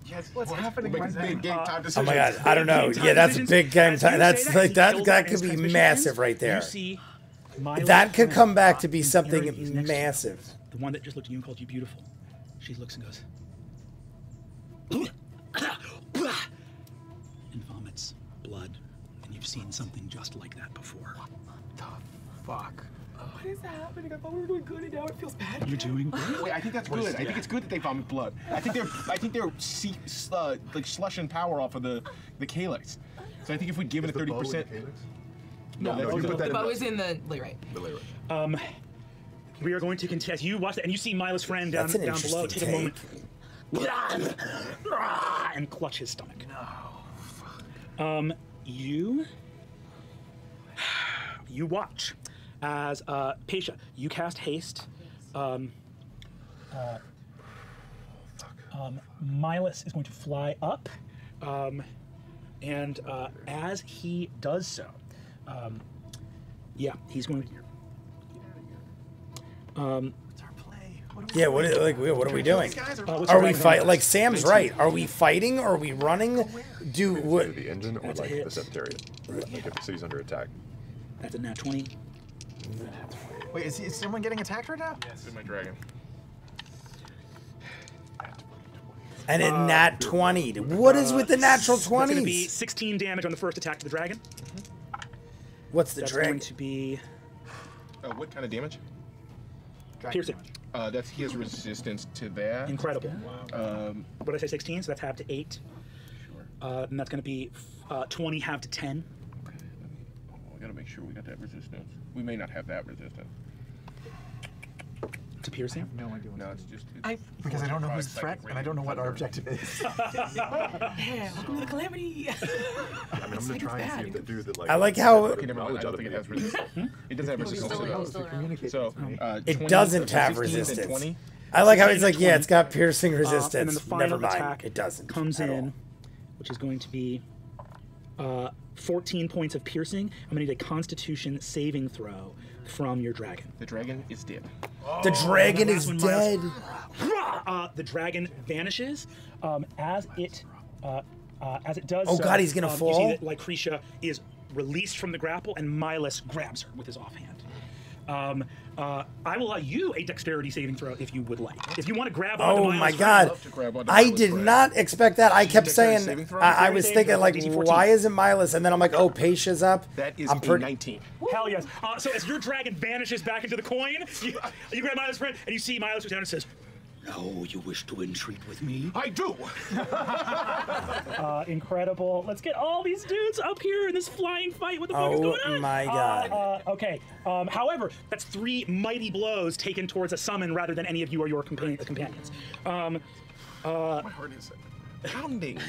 Yes, what's happening? Big game time Oh decision. my God, I don't know. Yeah, that's big game time. That's like that could be massive right there. You see Milo's That could friend, come back to be Mary, something who's next to you. massive. The one that just looked at you and called you beautiful. She looks and goes. And vomits blood. And you've seen something just like that before. Fuck. What is happening? I thought we were doing good, and now it feels bad. You're doing great. Wait, I think that's good. I think it's good that they vomit blood. I think they're like slushing power off of the calyx. So I think if we'd given it 30%. No, No, you put that the in bow the- is in the right. We are going to continue. As you watch that, and you see Milo's friend down, That's an down below interesting take a moment and clutch his stomach. No. You you watch as Pesha, you cast haste. Milas is going to fly up, and as he does so, yeah, he's going to. Yeah, what are we doing? Are we fight? Like Sam's right. Are we fighting? Are we running? Do what? The engine or like the Secretariat? Like if the city's under attack. That's a nat 20. Wait, is someone getting attacked right now? Yes, my dragon. And a nat 20. What is with the natural 20s? That's going to be 16 damage on the first attack to the dragon. What's the That's dragon? going to be What kind of damage? piercing. He has resistance to that. Incredible. Wow. What did I say, 16? So that's half to 8. Sure. And that's going to be 20 half to 10. Okay. We gotta make sure we got that resistance. We may not have that resistance. To piercing? No idea. No, it's just. Because I don't know who's the threat, and I don't know what our objective is. Yeah, welcome to the Calamity. I mean, I'm gonna try and see if the dude that like. I like how Okay, never mind. I don't think it has resistance. It doesn't have resistance to those. So, it 20, doesn't have 16 and resistance. 20. I like how he's like, yeah, it's got piercing And then resistance. the final Never mind, attack it doesn't. comes at in, all. which is going to be 14 points of piercing. I'm going to need a Constitution saving throw from your dragon. The dragon is dead. The dragon is When dead. the dragon vanishes as it does. Oh so, God, he's gonna You fall? see that Lycretia is released from the grapple, and Milas grabs her with his offhand. I will allow you a dexterity saving throw if you would like. If you want to grab onto Oh Milas' my friend, God! love to grab onto I Milas' did friend. not expect that. I kept Dexterity saying, saving throw? I was Dexterity thinking saving like, throw, DC 14. why isn't Milas? And then I'm like, oh, Pesha's up. That is I'm a 19. Hell yes. So as your dragon vanishes back into the coin, you grab Milas' friend, and you see Milas goes down and says, "Now you wish to entreat with me?" I do. Incredible. Let's get all these dudes up here in this flying fight. What the fuck is going on? Oh my God. Okay. However, that's 3 mighty blows taken towards a summon rather than any of you or your companions. My heart is pounding.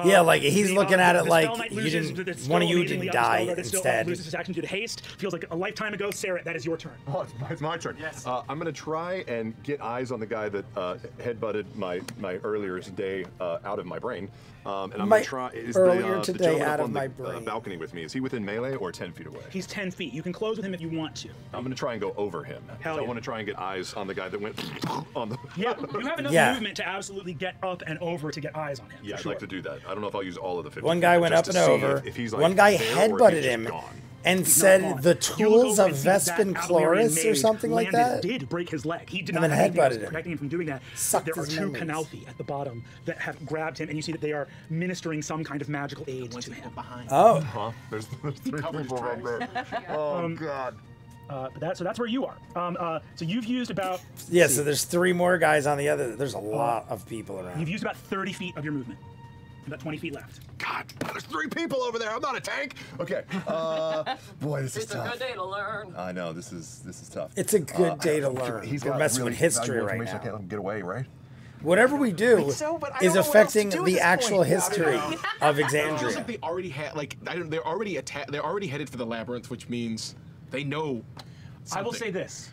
Yeah, like he's looking at it the like Spell Knight you loses, didn't. it's One of still you amazingly didn't up, die Spell Guard still instead. loses his action due to haste. Feels like a lifetime ago. Sarah, that is your turn. Oh, it's my turn. Yes. I'm gonna try and get eyes on the guy that headbutted my earlier today out of my brain. And I'm My gonna try. Is earlier the today gentleman out up of on my the brain. balcony with me? Is he within melee or 10 feet away? He's 10 feet. You can close with him if you want to. I'm gonna try and go over him. Hell I yeah. want to try and get eyes on the guy that went on the. Yeah, you have enough Yeah. movement to absolutely get up and over to get eyes on him. Yeah, for I'd sure. like to do that. I don't know if I'll use all of the 50. One guy went up just and to see over. if he's like One guy there or if headbutted he's just him gone. and He's not said gone. the You look tools over of and see that Vespin Tal'dorei Chloris or mage something like landed, that. did break his leg. He did And not then have anything that was headbutted him. protecting him from doing that. Sucked there are his 2 memories. Canalfi at the bottom that have grabbed him, and you see that they are ministering some kind of magical aid to him. Oh, Huh? There's 3 people up there. Oh God. So that's where you are. So you've used about yeah. So there's 3 more guys on the other. There's a lot of people around. you've used about 30 feet of your movement. About 20 feet left. God, there's 3 people over there. I'm not a tank. Okay. Boy, this is It's a tough. good day to learn. I know this is tough. It's a good day to learn. He's We're got messing really with history valuable right information. I now. can't let him get away, right? Whatever we do so, but I is don't know what else to affecting do at the this actual point. history of It feels Exandria. like they already had they're already they're already headed for the labyrinth, which means they know. I will something. say this.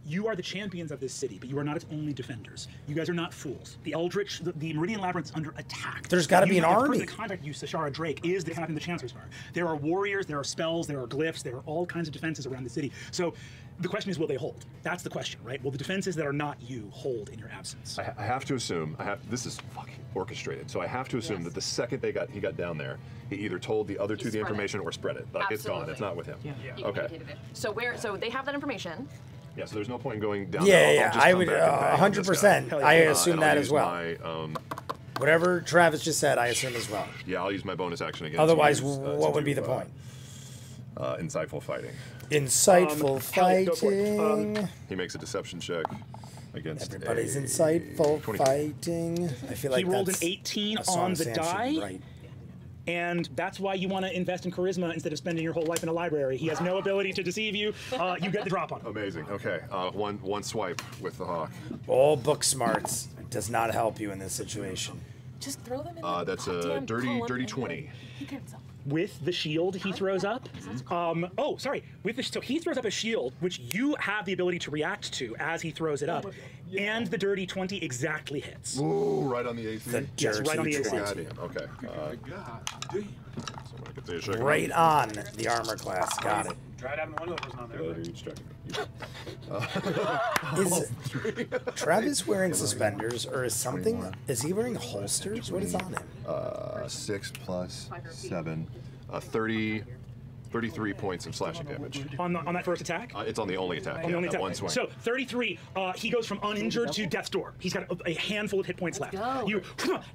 You are the champions of this city, but you are not its only defenders. You guys are not fools. The Eldritch, the Meridian Labyrinth is under attack. There's gotta be an The army. person that contacted you, Sashara Drake, is the captain of the Chancellor's Guard. There are warriors, there are spells, there are glyphs, there are all kinds of defenses around the city. So the question is, will they hold? That's the question, right? Will the defenses that are not you hold in your absence? I have to assume. This is fucking orchestrated. So I have to assume that the second he got down there, he either told the other 2 the spread it. information or spread it. Like it's gone. Absolutely. It's not with him. He Okay. communicated it. So they have that information. Yeah. So there's no point in going down. Yeah, there. I'll yeah, just I come would back and bang on this guy. 100%. I assume And that I'll as use well. My, Whatever Travis just said, I assume as well. yeah, I'll use my bonus action again. Otherwise, to use, what would be the point? Insightful fighting. Insightful Kelly, go for it. fighting. He makes a deception check against. Everybody's a insightful 24. fighting. I feel like He rolled that's an 18 a song on the Sam should die. write. And that's why you want to invest in charisma instead of spending your whole life in a library. He has no ability to deceive you. You get the drop on him. Amazing. Okay. One swipe with the hawk. All book smarts does not help you in this situation. Just throw them in. That's a dirty 20. He gets up. with the shield he throws up. Oh, sorry. So he throws up a shield, which you have the ability to react to as he throws it up, and the dirty 20 exactly hits. Ooh, right on the AC. Yes, right on the AC. Okay. Right on the armor class. Got it. Try it out in the window. That wasn't on there. Is Travis wearing suspenders, or is something? Is he wearing holsters? What is on him? 6 plus 7, 33 points of slashing damage. On that first attack? It's on the only attack. On the only attack. One swing. So 33, he goes from uninjured to death's door. He's got a handful of hit points left.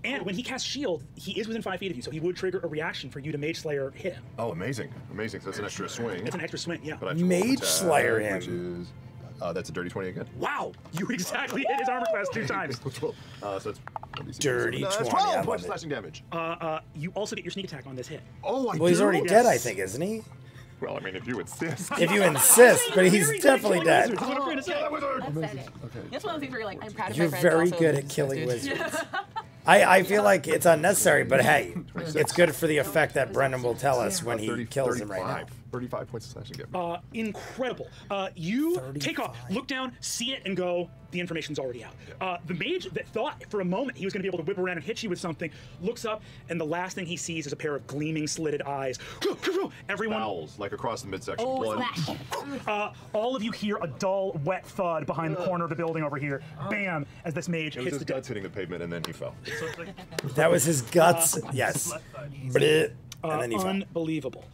And when he casts shield, he is within 5 feet of you, so he would trigger a reaction for you to Mage Slayer hit him. Oh, amazing. Amazing. So that's an extra swing. It's an extra swing, yeah. But I have to Mage roll Slayer attack, him. Which is, that's a dirty 20 again. Wow! You exactly hit his armor class 2 times. So that's Dirty 20. 12 points slashing damage. You also get your sneak attack on this hit. Oh, Well, he's already dead, I think, isn't he? Well, I mean, if you insist. If you insist, but he's definitely dead. That's what I'm trying to say. That's one of the things where you're like, I'm proud of You're my friends. very also good at this killing dude. wizards. I feel like it's unnecessary, but hey, it's good for the effect that Brendan will tell us when he kills him right now. 35 points of slashing damage. Incredible. You take off, look down, see it, and go, the information's already out. The mage that thought for a moment he was going to be able to whip around and hit you with something, looks up, and the last thing he sees is a pair of gleaming, slitted eyes. Everyone... Bowels, like across the midsection. Oh, One. slash. all of you hear a dull, wet thud behind the corner of the building over here. Bam! As this mage It was hits his the guts hitting the pavement, and then he fell. That was his guts. Yes. Bleh. And then he fell. Unbelievable.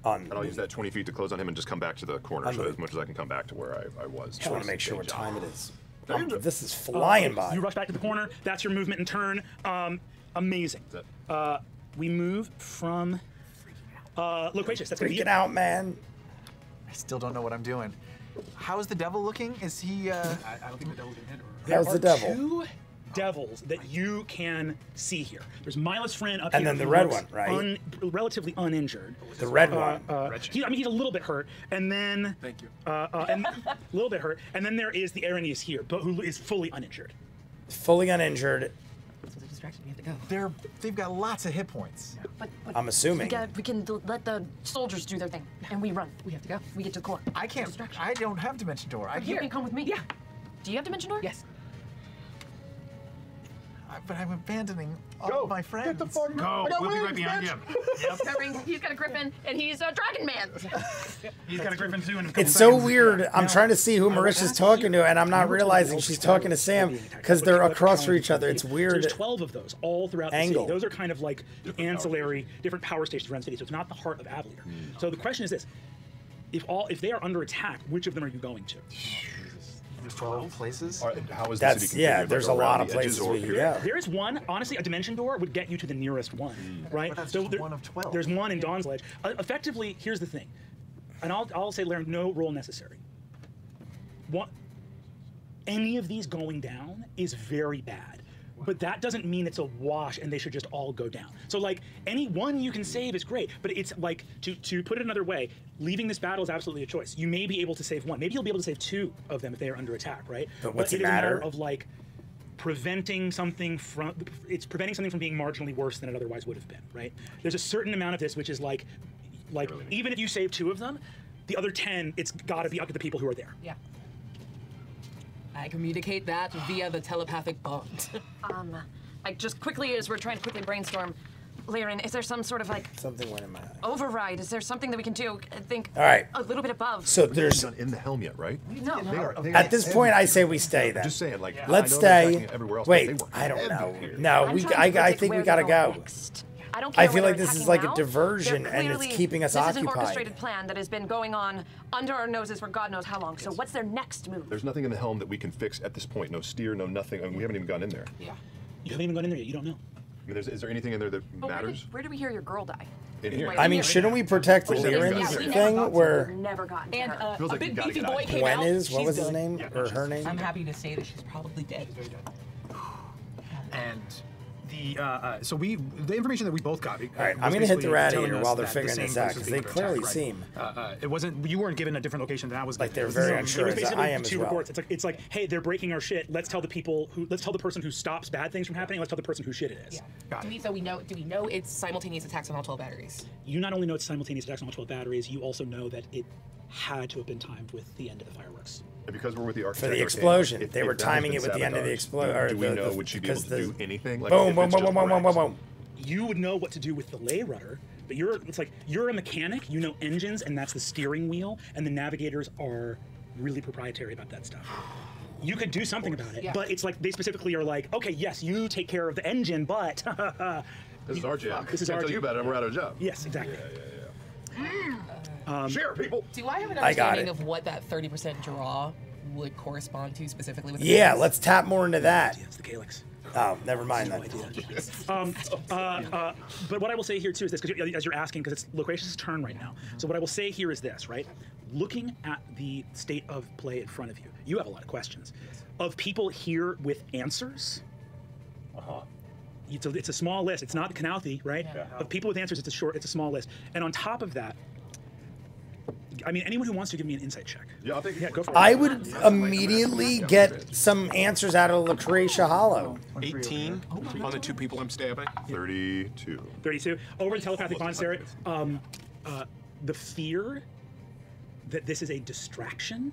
And I'll use that 20 feet to close on him and just come back to the corner so as much as I can come back to where I was. Just want to make sure what time it is. This is flying by. You rush back to the corner. That's your movement and turn. Amazing. We move from Loquacious. That's going to be Freaking out, man. I still don't know what I'm doing. How's the devil looking? Is he? I don't think the devil can hit her. How's the devil? 2 devils that you can see here. There's Milo's friend up And here. then the who red looks one, right? Relatively uninjured. The red one. He's a little bit hurt, and then Thank you. and a little bit hurt, and then there is the Aranis here, but who is fully uninjured. Fully uninjured. So the distraction, we have to go. They've got lots of hit points. But I'm assuming. we can let the soldiers do their thing, and we run. We have to go. We get to the core. I can't. I don't have Dimension Door. You can come with me. Yeah. Do you have Dimension Door? Yes. But I'm abandoning all of my friends. Get the fuck Go. We'll be right behind you. He's got a griffin, and he's a dragon man. He's got a griffin too. In a couple It's so seconds. weird. I'm trying to see who Marisha's talking to, and I'm not realizing she's talking to Sam because they're across from each other. It's weird. There's 12 of those all throughout the Angle. city. Those are kind of like the ancillary, different power stations around the city. So it's not the heart of Avalier. So the question is this: if they are under attack, which of them are you going to? There's 12 places. How is the That's city yeah. configured, There's like, a lot around of the edges places or we can period? go. There is one. Honestly, a dimension door would get you to the nearest one, right? But that's just one of 12. There's one in Dawn's Ledge. Effectively, here's the thing, and I'll say, Laren, no roll necessary. Any of these going down is very bad. But that doesn't mean it's a wash and they should just all go down. So like any one you can save is great, but it's like to put it another way, leaving this battle is absolutely a choice. You may be able to save one. Maybe you'll be able to save 2 of them if they are under attack, right? But what's it is a matter? matter of like preventing something from being marginally worse than it otherwise would have been, right? There's a certain amount of this which is like even if you save 2 of them, the other 10, it's got to be up to the people who are there. Yeah. I communicate that via the telepathic bond. Like just quickly as we're trying to quickly brainstorm, Laren, is there some sort of like Something went in my eye. override? Is there something that we can do? I think All right. a little bit above. So there's Not in the helm yet, right? No. They at this point I say we stay then. Just saying, like, Let's I know they're stay. attacking everywhere else, but Wait, they were I don't know. everywhere. No, I'm we. trying to I predict think we where gotta they're go. next. I don't I care feel where like this they're is like a attacking now. diversion They're and it's clearly- keeping us This is an occupied. orchestrated plan that has been going on under our noses for God knows how long. So what's their next move? There's nothing in the helm that we can fix at this point. No steer, no nothing. I mean, we haven't even gone in there. Yeah. You haven't even gone in there yet. You don't know. I mean, is there anything in there that But matters? where did we hear your girl die? In here. Wait, I mean, here. shouldn't we protect Oh, yeah, Lyran's we never thing We've where never gotten to And her. Feels a like big you gotta beefy get out boy of came Gwen out. is? What She's was his dead. name or her name? I'm happy to say that she's probably dead. And So the information that we both got. All right, I'm gonna hit the radiator while they're figuring this out because they clearly seem. It wasn't. You weren't given a different location than I was. Like they're very unsure. I am as well. Reports. It's like, hey, they're breaking our shit. Let's tell the person who stops bad things from happening. Let's tell the person who shit it is. Yeah. Do we know it's simultaneous attacks on all 12 batteries? You not only know it's simultaneous attacks on all 12 batteries, you also know that it had to have been timed with the end of the fireworks. And because we're with the for the explosion, they were timing it with the end of the explosion. Do we know? Would she be able to do anything? Like boom, boom, boom, boom, boom, boom, boom, boom. You would know what to do with the lay rudder, but you're a mechanic. You know engines, and that's the steering wheel, and the navigators are really proprietary about that stuff. You could do something about it, but it's like they specifically are like, okay, yes, you take care of the engine, but this is our job. This is our job. job. You about it, and we're out of job. Yes, exactly. Share, people. Do I have an understanding of what that 30% draw would correspond to specifically? With yeah, let's tap more into that. It's the calyx. Oh, never mind then. But what I will say here too is this, because as you're asking, because it's Lucretius' turn right now. So what I will say here is this, right? Looking at the state of play in front of you, you have a lot of questions. Of people here with answers, it's a small list. It's not Canalthy, right? Yeah. Of people with answers, it's a small list. And on top of that, I mean, anyone who wants to give me an insight check. Yeah, I'll take it. Yeah, go for it. I would immediately get some answers out of Lucretia Hollow. 18 on the two people I'm stabbing. 32. 32. Over the telepathic monastery, the fear that this is a distraction,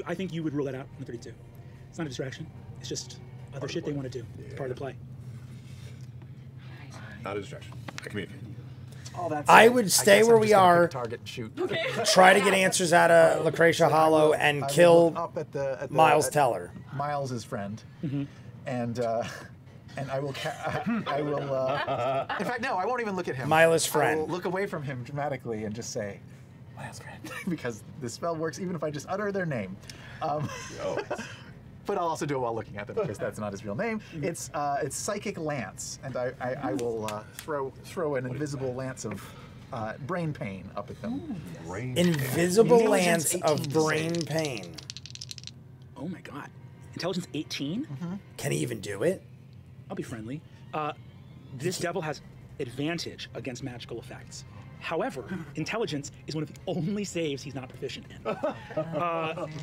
I think you would rule that out on the 32. It's not a distraction. It's just other shit they want to do. It's part of the play. Not a distraction. I communicate. I would stay where we are, target and shoot. try to get answers out of Lucretia Hollow, and kill Miles Teller. Miles' friend. And I will. I will. In fact, no, I won't even look at him. Miles' friend. I will look away from him dramatically and just say, Miles' friend, because the spell works even if I just utter their name. But I'll also do it while looking at them because that's not his real name. It's Psychic Lance, and I will throw an invisible lance of brain pain up at them. Invisible lance of brain pain. Oh my god. Intelligence 18? Can he even do it? I'll be friendly. This devil has advantage against magical effects. However, intelligence is one of the only saves he's not proficient in.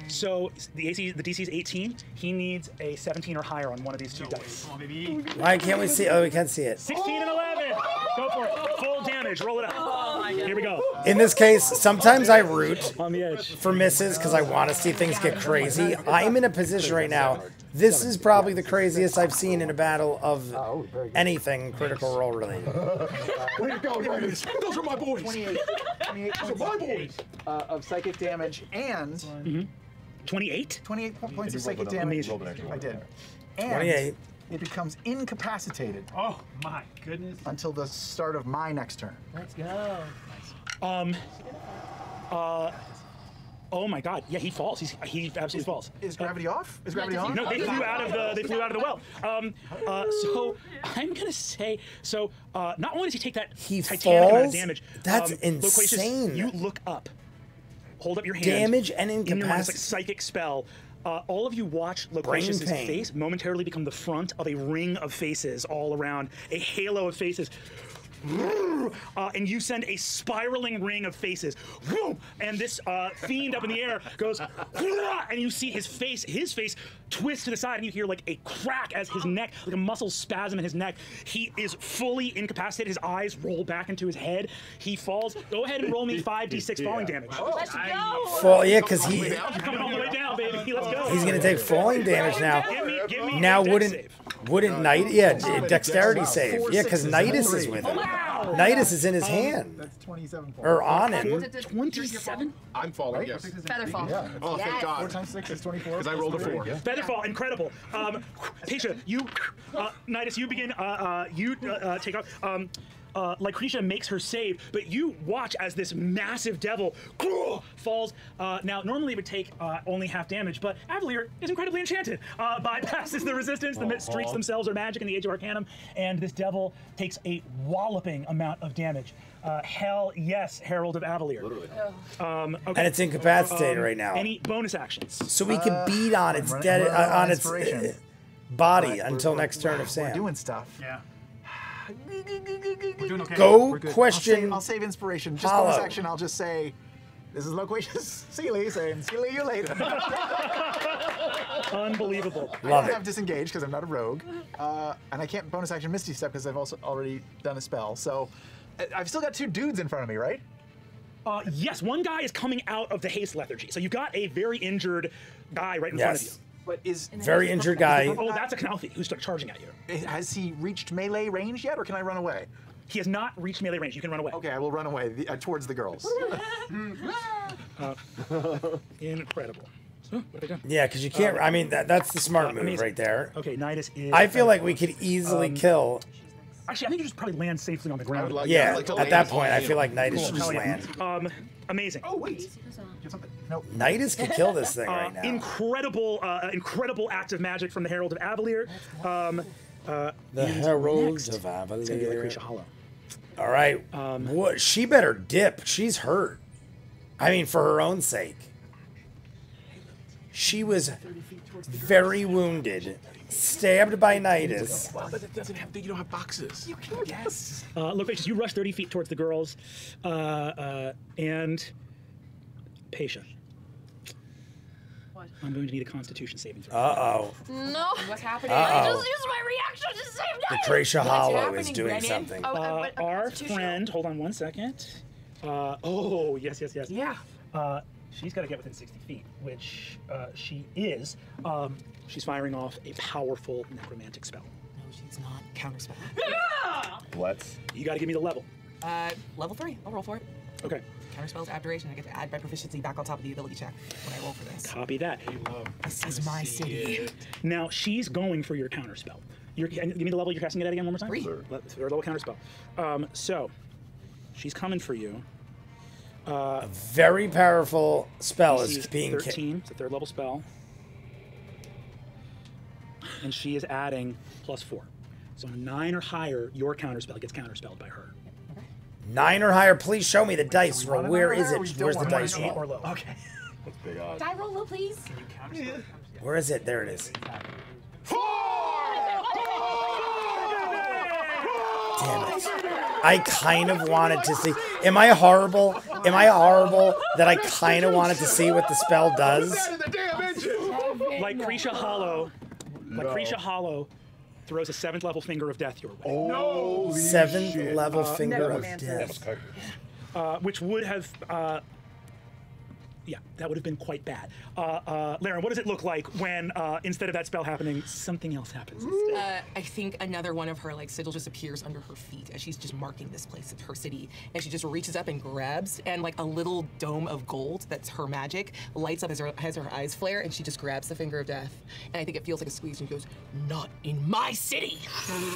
So the DC is 18. He needs a 17 or higher on one of these two dice. Why can't we see? Oh, we can't see it. 16 and 11. Go for it. Full damage. Roll it up. Here we go. In this case, sometimes I root On the edge. for misses because I want to see things get crazy. I'm in a position right now. This is probably the craziest I've seen in a battle of anything critical role related. Way to go, Nydas. Those are my boys. 28 Those are my boys. of psychic damage and 28? 28 points of psychic damage. I did. And 28. it becomes incapacitated Oh my goodness. until the start of my next turn. Let's go. Oh my god. Yeah, he falls. He absolutely falls. Is gravity off? Is gravity on? No, they flew out of the well. So I'm gonna say not only does he take that titanic amount of falls? damage, That's Loquacious, insane. you look up, hold up your hand. Damage and in your mind, it's like incapacity. psychic spell. All of you watch Loquacious's pain. face momentarily become the front of a ring of faces all around, a halo of faces. And you send a spiraling ring of faces, and this fiend up in the air goes, and you see his face twist to the side, and you hear like a crack as his neck, like a muscle spasm in his neck. He is fully incapacitated. His eyes roll back into his head. He falls. Go ahead and roll me 5d6 falling damage. Let's go. Fall, yeah, because You're coming all the way down, baby. Let's go. he's gonna take falling damage now. Give me Now a dex save. wouldn't dexterity save? Yeah, because Nydas is with him. Nydas is in his hand That's 27 points. or on him. 27? I'm falling, yes. Featherfall. Yeah. Oh, thank 4 God. times 6 is 24. Because I rolled a 4. Featherfall, incredible. Tasha, Nydas, you begin. You take off. Lucretia makes her save, but you watch as this massive devil falls. Now, normally it would take only half damage, but Avalier is incredibly enchanted. Bypasses the resistance. The streets themselves are magic in the Age of Arcanum, and this devil takes a walloping amount of damage. Hell yes, Herald of Avalier. Literally. Okay. And it's incapacitated right now. Any bonus actions? So we could beat on its Run dead out of on its. inspiration. body But until we're- next turn of We're Sam. doing stuff. Yeah. We're doing okay. Go We're good. question. I'll save inspiration. Just Hollow. bonus action. I'll just say, this is Loquacious Sealy saying, see you later. Unbelievable. I Love don't it. have disengage because I'm not a rogue, and I can't bonus action Misty Step because I've also already done a spell. So I've still got 2 dudes in front of me, right? Yes, one guy is coming out of the haste lethargy. So you've got a very injured guy right in front of you. Yes. But is Very injured guy. Oh, that's a Canalfi who's charging at you. has he reached melee range yet, or can I run away? He has not reached melee range. You can run away. Okay, I will run away towards the girls. Incredible. So, what have I done? Yeah, because you can't. I mean, that's the smart move amazing. right there. Okay, Nydas is. I feel like we could easily kill. Actually, I think you just probably land safely on the ground. I'd like- Yeah, I'd like to at land that on point, I you. feel like Nydas should Hell just yeah. land. Amazing. Oh wait, something. Nope. Nydas could kill this thing right now. Incredible, incredible act of magic from the Herald of Avalier. The Herald next, of It's gonna be like Avalier. Krisha Hollow. All right. What? She better dip. She's hurt. I mean, for her own sake. She was very wounded, stabbed by Nydas. Well, but it doesn't have. You don't have boxes. You can guess. Look, Gracious, you rush 30 feet towards the girls, and Pasha. What? I'm going to need a Constitution saving throw. Uh-oh. No. What's happening? I Uh-oh. just used my reaction to save The Nydas. Krisha Hollow is happening, doing Brennan? something. Our friend, hold on one second. Oh, yes. Yeah. She's got to get within 60 feet, which she is. She's firing off a powerful necromantic spell. No, she's not. Counterspell. What? You got to give me the level. Level 3. I'll roll for it. Okay. Counterspell's Abjuration. I get to add my proficiency back on top of the ability check when I roll for this. Copy that. This is my city. Now she's going for your counterspell. Give me the level you're casting it at again one more time. 3. Third level counterspell. So she's coming for you. A very powerful spell DC is being 13. It's a third level spell. And she is adding +4. So 9 or higher, your counterspell gets counterspelled by her. 9 or higher. Please show me the dice roll. Where is it? Where's the dice Or roll? low. Okay. That's big odds. Die roll low, please. Where is it? There it is. Damn it. I kind of wanted to see. Am I horrible? Am I horrible that I kind of wanted to see what the spell does? The damn engine. Like Krisha Hollow throws a 7th level finger of death your way. Oh, 7th level finger of Necromancers. death. Which would have, yeah, that would have been quite bad. Laren, what does it look like when instead of that spell happening, something else happens? I think another one of her like sigils just appears under her feet as she's just marking this place, it's her city, and she just reaches up and grabs, and like a little dome of gold that's her magic lights up as her eyes flare, and she just grabs the finger of death, and I think it feels like a squeeze, and goes, "Not in my city."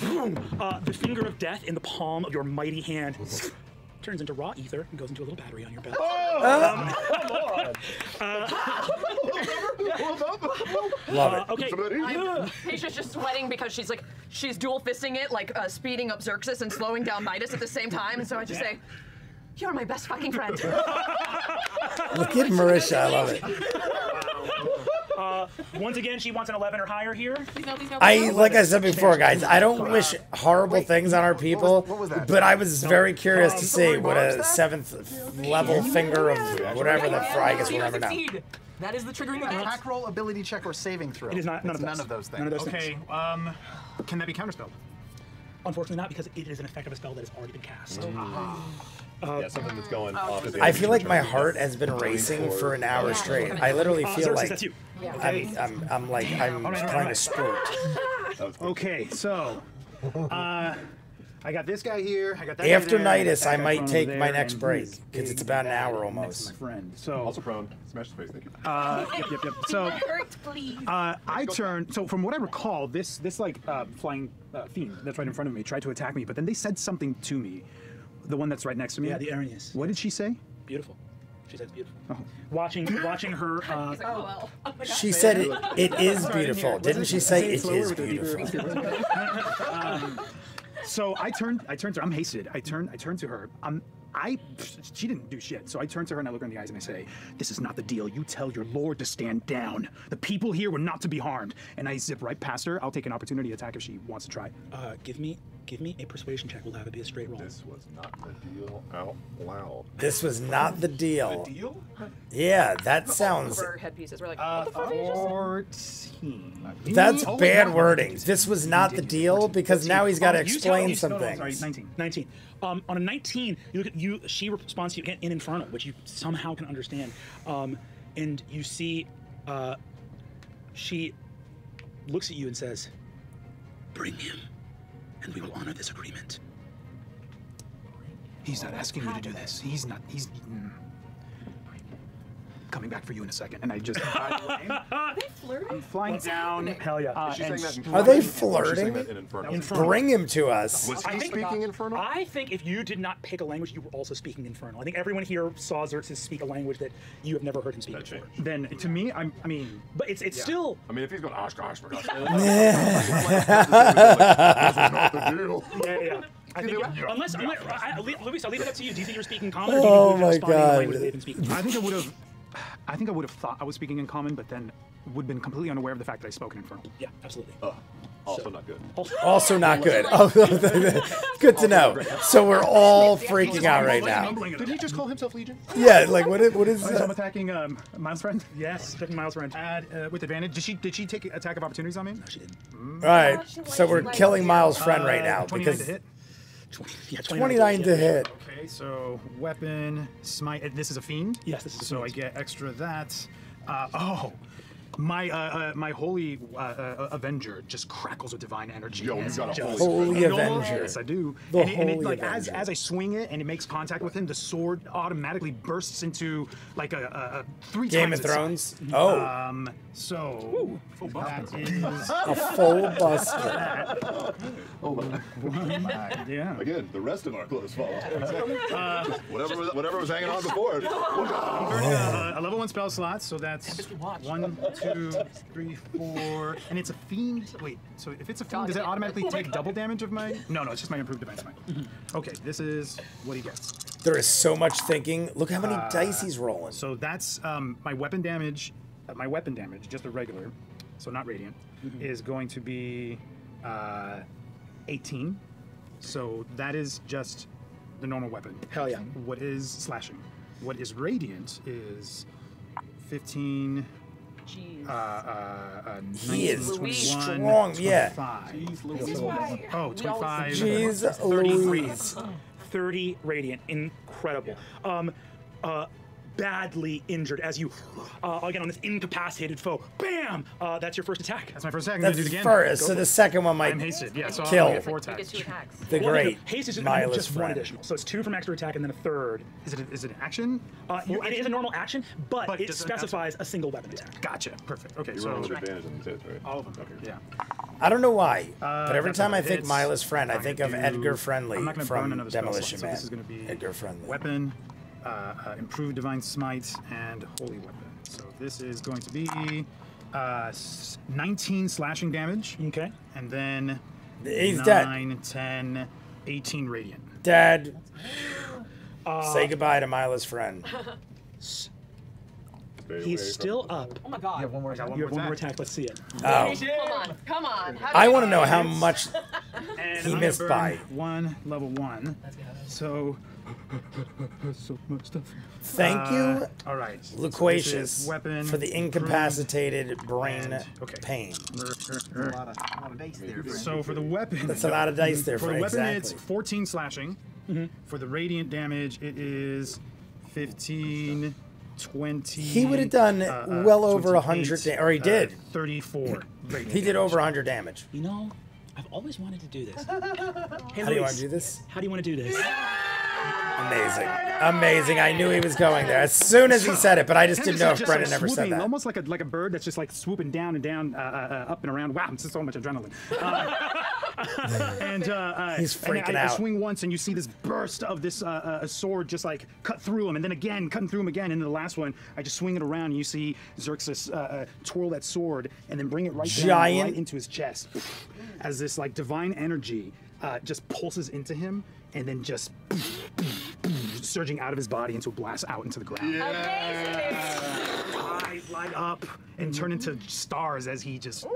The finger of death in the palm of your mighty hand turns into raw ether and goes into a little battery on your belt. Love it. Okay. Pasha's just sweating because she's dual fisting it, like speeding up Xerxes and slowing down Nydas at the same time. And so I just say, "You're my best fucking friend." Look at Marisha. I love it. Once again, she wants an 11 or higher here. Like I said before, guys, I don't wish horrible things on our people, what was that? but I was very curious to see what a 7th level finger of whatever the I guess we'll never know. That is the triggering event. Attack roll, ability check, or saving throw. It is not none It's of those. things. None of those things. Okay, can that be counterspelled? Unfortunately not, because it is an effect of a spell that has already been cast. Yeah, something that's going off at the I end. feel like my heart has been racing for an hour straight. I literally feel Xerxes, like that's you. I'm playing a sport. Okay, so I got this guy here. I got that guy After there, I got Nydas, that I guy might prone take over my there, next and break he's because it's big about an bad hour next to my almost. friend. So Also prone. Smash the face, thank you. yep. So I turned. So from what I recall, this like flying fiend that's right in front of me tried to attack me, but then they said something to me. The one that's right next to me. Yeah, the Arrhenius. What did she say? Beautiful. She said it's beautiful. Watching her. She said it is beautiful. Didn't she say it is beautiful? So I turned to her. I'm hasted. I turned to her. She didn't do shit. So I turn to her and I look her in the eyes and I say, "This is not the deal. You tell your lord to stand down. The people here were not to be harmed." And I zip right past her. I'll take an opportunity attack if she wants to try. Give me a persuasion check. We'll have it be a straight roll. This was not the deal out loud. This was not the deal. The deal? Yeah, that sounds. Our headpieces. We're like, what the fuck did you just say? 14. That's bad wording. This was not the deal because now he's got to explain some no, things. Sorry, 19. On a 19, you look at you. She responds to you in Infernal, which you somehow can understand, and you see, she looks at you and says, "Bring him, and we will honor this agreement." He's not asking you to do this. He's not. He's coming back for you in a second. And I just. Are they flirting? I'm flying down. Hell yeah. Is she saying that in Are they Common, or is she saying flirting? that in Infernal? Bring him to us. Was he speaking Infernal? I think if you did not pick a language, you were also speaking Infernal. I think everyone here saw Xerxes speak a language that you have never heard him speak before. Then to me, I mean. But it's still. I mean, if he's going, gosh, this was not the deal. Yeah. I think unless Luis, I'll leave it up to you. Do you think you're speaking common? Or Oh do you think you're my responding in a God. language they've been speaking? I think I would have thought I was speaking in common, but then would have been completely unaware of the fact that I spoke in Infernal. Yeah, absolutely. Also not good. Also not good. Oh, good to know. So we're all freaking out right now. Did he just call himself Legion? Yeah, like what is So I'm that? attacking Miles' friend. Yes, checking Miles' friend. Add with advantage. Did she take attack of opportunities on me? No, she didn't. All right, so we're killing Miles' friend right now 29 because to hit. 29 to hit. Okay, so weapon smite. This is a fiend. Yes, this is a So I fiend. get extra that. My holy Avenger just crackles with divine energy. Yo, you got a Just- Holy Avenger. Yes, I do. The and it, Holy like Avenger. as I swing it and it makes contact with him, the sword automatically bursts into like a 3 Game times of its Thrones. size. Oh, So that is a full buster. yeah. Again, the rest of our clothes follow. Whatever was hanging on before. A level 1 spell slot, so that's 1, 2, 3, 4, and it's a fiend. Wait, so if it's a fiend, does it automatically take double damage of my? No, it's just my improved divine smite. Okay, this is what he gets. There is so much thinking. Look how many dice he's rolling. So that's my weapon damage. My weapon damage, just a regular, so not radiant, is going to be 18. So that is just the normal weapon. Hell yeah. What is slashing? What is radiant is 15. Jeez. He is 21, strong, yeah. 25. Oh, 25. Jeez 30 Louise. 30 radiant, incredible. Badly injured as you, again on this incapacitated foe. Bam! That's your first attack. That's my first attack. I'm gonna That's do it again. first. So the second one I'm might hasted. Yeah, so kill. I'll get 4 You attacks. get 2 attacks. the great Haste is Milas just one friend. additional, so it's 2 from extra attack and then a third. Is it an action? It is a normal action, but it does it specifies a single weapon attack. Gotcha. Perfect. Okay, You so roll with advantage on the hits, right? all of them. Yeah. I don't know why, but every that's time all I it think hits. Milas friend, I I'm think gonna of do- Edgar Friendly I'm not gonna burn from another spell Demolition slot, Man. so this is gonna be Edgar Friendly. Weapon, improved divine smite, and holy weapon. So this is going to be 19 slashing damage. Okay. And then He's 9, dead. 10, 18 radiant. Dad, say goodbye to Milas friend. He's still up. Oh my god. You have one more attack. You have one more attack. Let's see it. Oh, Come on. I want to know how much And he I'm missed gonna by. burn 1, level 1. So much stuff. Thank you, All right. So this Loquacious, is weapon, for the incapacitated brain and- okay. pain. A lot of dice there. friend. So for the weapon, That's a lot of dice there for for the weapon, exactly. it's 14 slashing. For the radiant damage, it is 15, 20. He would have done well over 100 28, or he did. 34. radiant He did damage. over 100 damage. You know, I've always wanted to do this. Hey, How do you want Luis, to do this? How do you want to do this? Amazing. Amazing. I knew he was going there as soon as he said it, but I just didn't know if Just Brendan like ever said swooping, that. Almost like a bird that's just like swooping down and down, up and around. Wow, it's so much adrenaline. He's freaking and I out. swing once, and you see this burst of this sword just like cut through him, and then again cutting through him again. And then the last one, I just swing it around, and you see Xerxes twirl that sword and then bring it right down, Giant. right into his chest, as this like divine energy just pulses into him, and then just surging out of his body into a blast out into the ground. Eyes light up and turn into stars as he just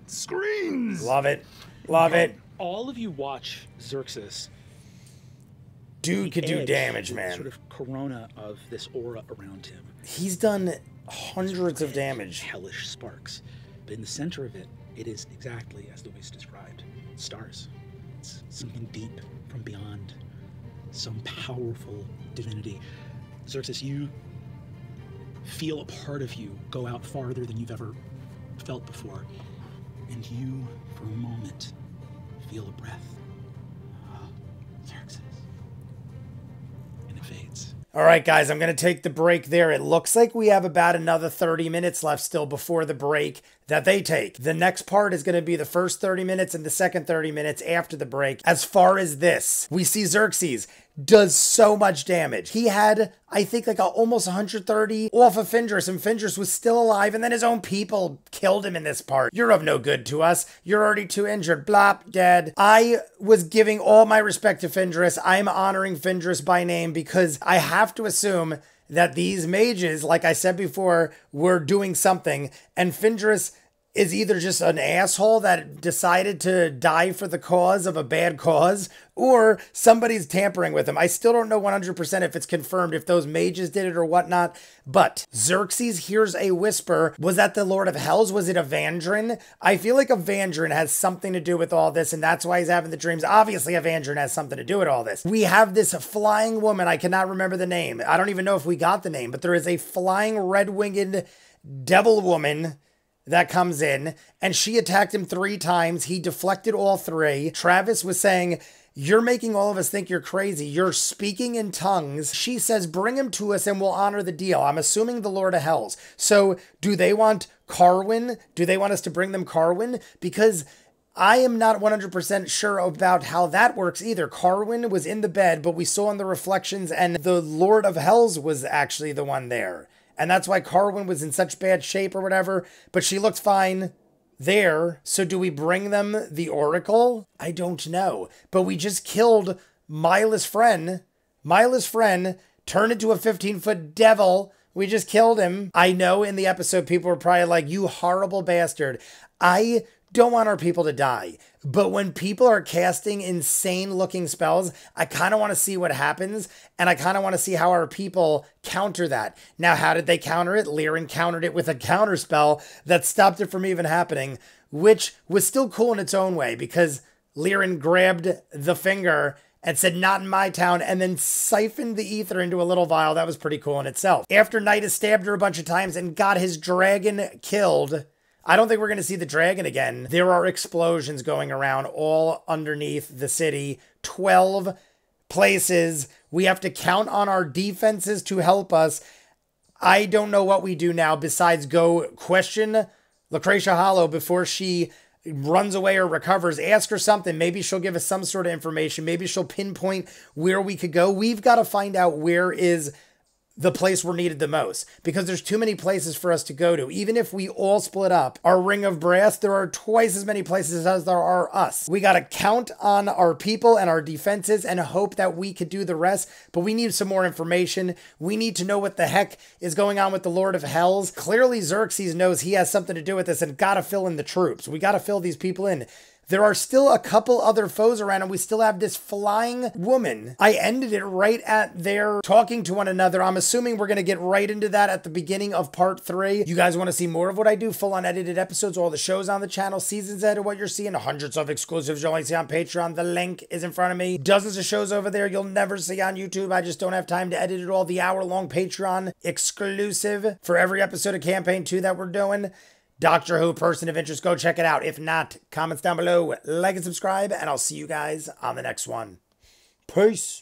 screams. Love it. Love it. All of you watch Xerxes. Dude could do damage, man. Sort of corona of this aura around him. He's done hundreds of damage. Hellish sparks. But in the center of it, it is exactly as Luis described. Stars. It's something deep from beyond. Some powerful divinity. Xerxes, you feel a part of you go out farther than you've ever felt before. And you, for a moment, feel a breath. Xerxes. And it fades. All right, guys, I'm going to take the break there. It looks like we have about another 30 minutes left still before the break that they take. The next part is going to be the first 30 minutes and the second 30 minutes after the break. As far as this, we see Xerxes does so much damage. He had, I think, like almost 130 off of Findris, and Findris was still alive, and then his own people killed him in this part. You're of no good to us. You're already too injured. Blop, dead. I was giving all my respect to Findris. I'm honoring Findris by name because I have to assume that these mages, like I said before, were doing something, and Findris is either just an asshole that decided to die for the cause of a bad cause, or somebody's tampering with him. I still don't know 100% if it's confirmed, if those mages did it or whatnot, but Xerxes hears a whisper. Was that the Lord of Hells? Was it Evandrin? I feel like Evandrin has something to do with all this, and that's why he's having the dreams. Obviously, Evandrin has something to do with all this. We have this flying woman. I cannot remember the name. I don't even know if we got the name, but there is a flying red-winged devil woman that comes in, and she attacked him 3 times. He deflected all 3. Travis was saying, "You're making all of us think you're crazy. You're speaking in tongues." She says, "Bring him to us and we'll honor the deal." I'm assuming the Lord of Hells. So do they want Carwin? Do they want us to bring them Carwin? Because I am not 100% sure about how that works either. Carwin was in the bed, but we saw in the reflections, and the Lord of Hells was actually the one there. And that's why Carwin was in such bad shape or whatever, but she looked fine there. So do we bring them the Oracle? I don't know. But we just killed Myla's friend. Myla's friend turned into a 15-foot devil. We just killed him. I know in the episode people were probably like, "You horrible bastard." I don't want our people to die. But when people are casting insane looking spells, I kind of want to see what happens, and I kind of want to see how our people counter that. Now, how did they counter it? Lirin countered it with a counter spell that stopped it from even happening, which was still cool in its own way because Lirin grabbed the finger and said, "Not in my town," and then siphoned the ether into a little vial. That was pretty cool in itself. After Nydas stabbed her a bunch of times and got his dragon killed, I don't think we're going to see the dragon again. There are explosions going around all underneath the city. 12 places. We have to count on our defenses to help us. I don't know what we do now besides go question Lucretia Hollow before she runs away or recovers. Ask her something. Maybe she'll give us some sort of information. Maybe she'll pinpoint where we could go. We've got to find out where is the place we're needed the most, because there's too many places for us to go to. Even if we all split up our ring of brass, there are twice as many places as there are us. We got to count on our people and our defenses and hope that we could do the rest, but we need some more information. We need to know what the heck is going on with the Lord of Hells. Clearly Xerxes knows he has something to do with this and got to fill in the troops. We got to fill these people in. There are still a couple other foes around, and we still have this flying woman. I ended it right at their talking to one another. I'm assuming we're going to get right into that at the beginning of part 3. You guys want to see more of what I do? Full unedited episodes, all the shows on the channel, seasons ahead of what you're seeing, hundreds of exclusives you'll only see on Patreon. The link is in front of me. Dozens of shows over there you'll never see on YouTube. I just don't have time to edit it all. The hour-long Patreon exclusive for every episode of Campaign 2 that we're doing. Doctor Who, person of interest, go check it out. If not, comments down below, like and subscribe, and I'll see you guys on the next one. Peace.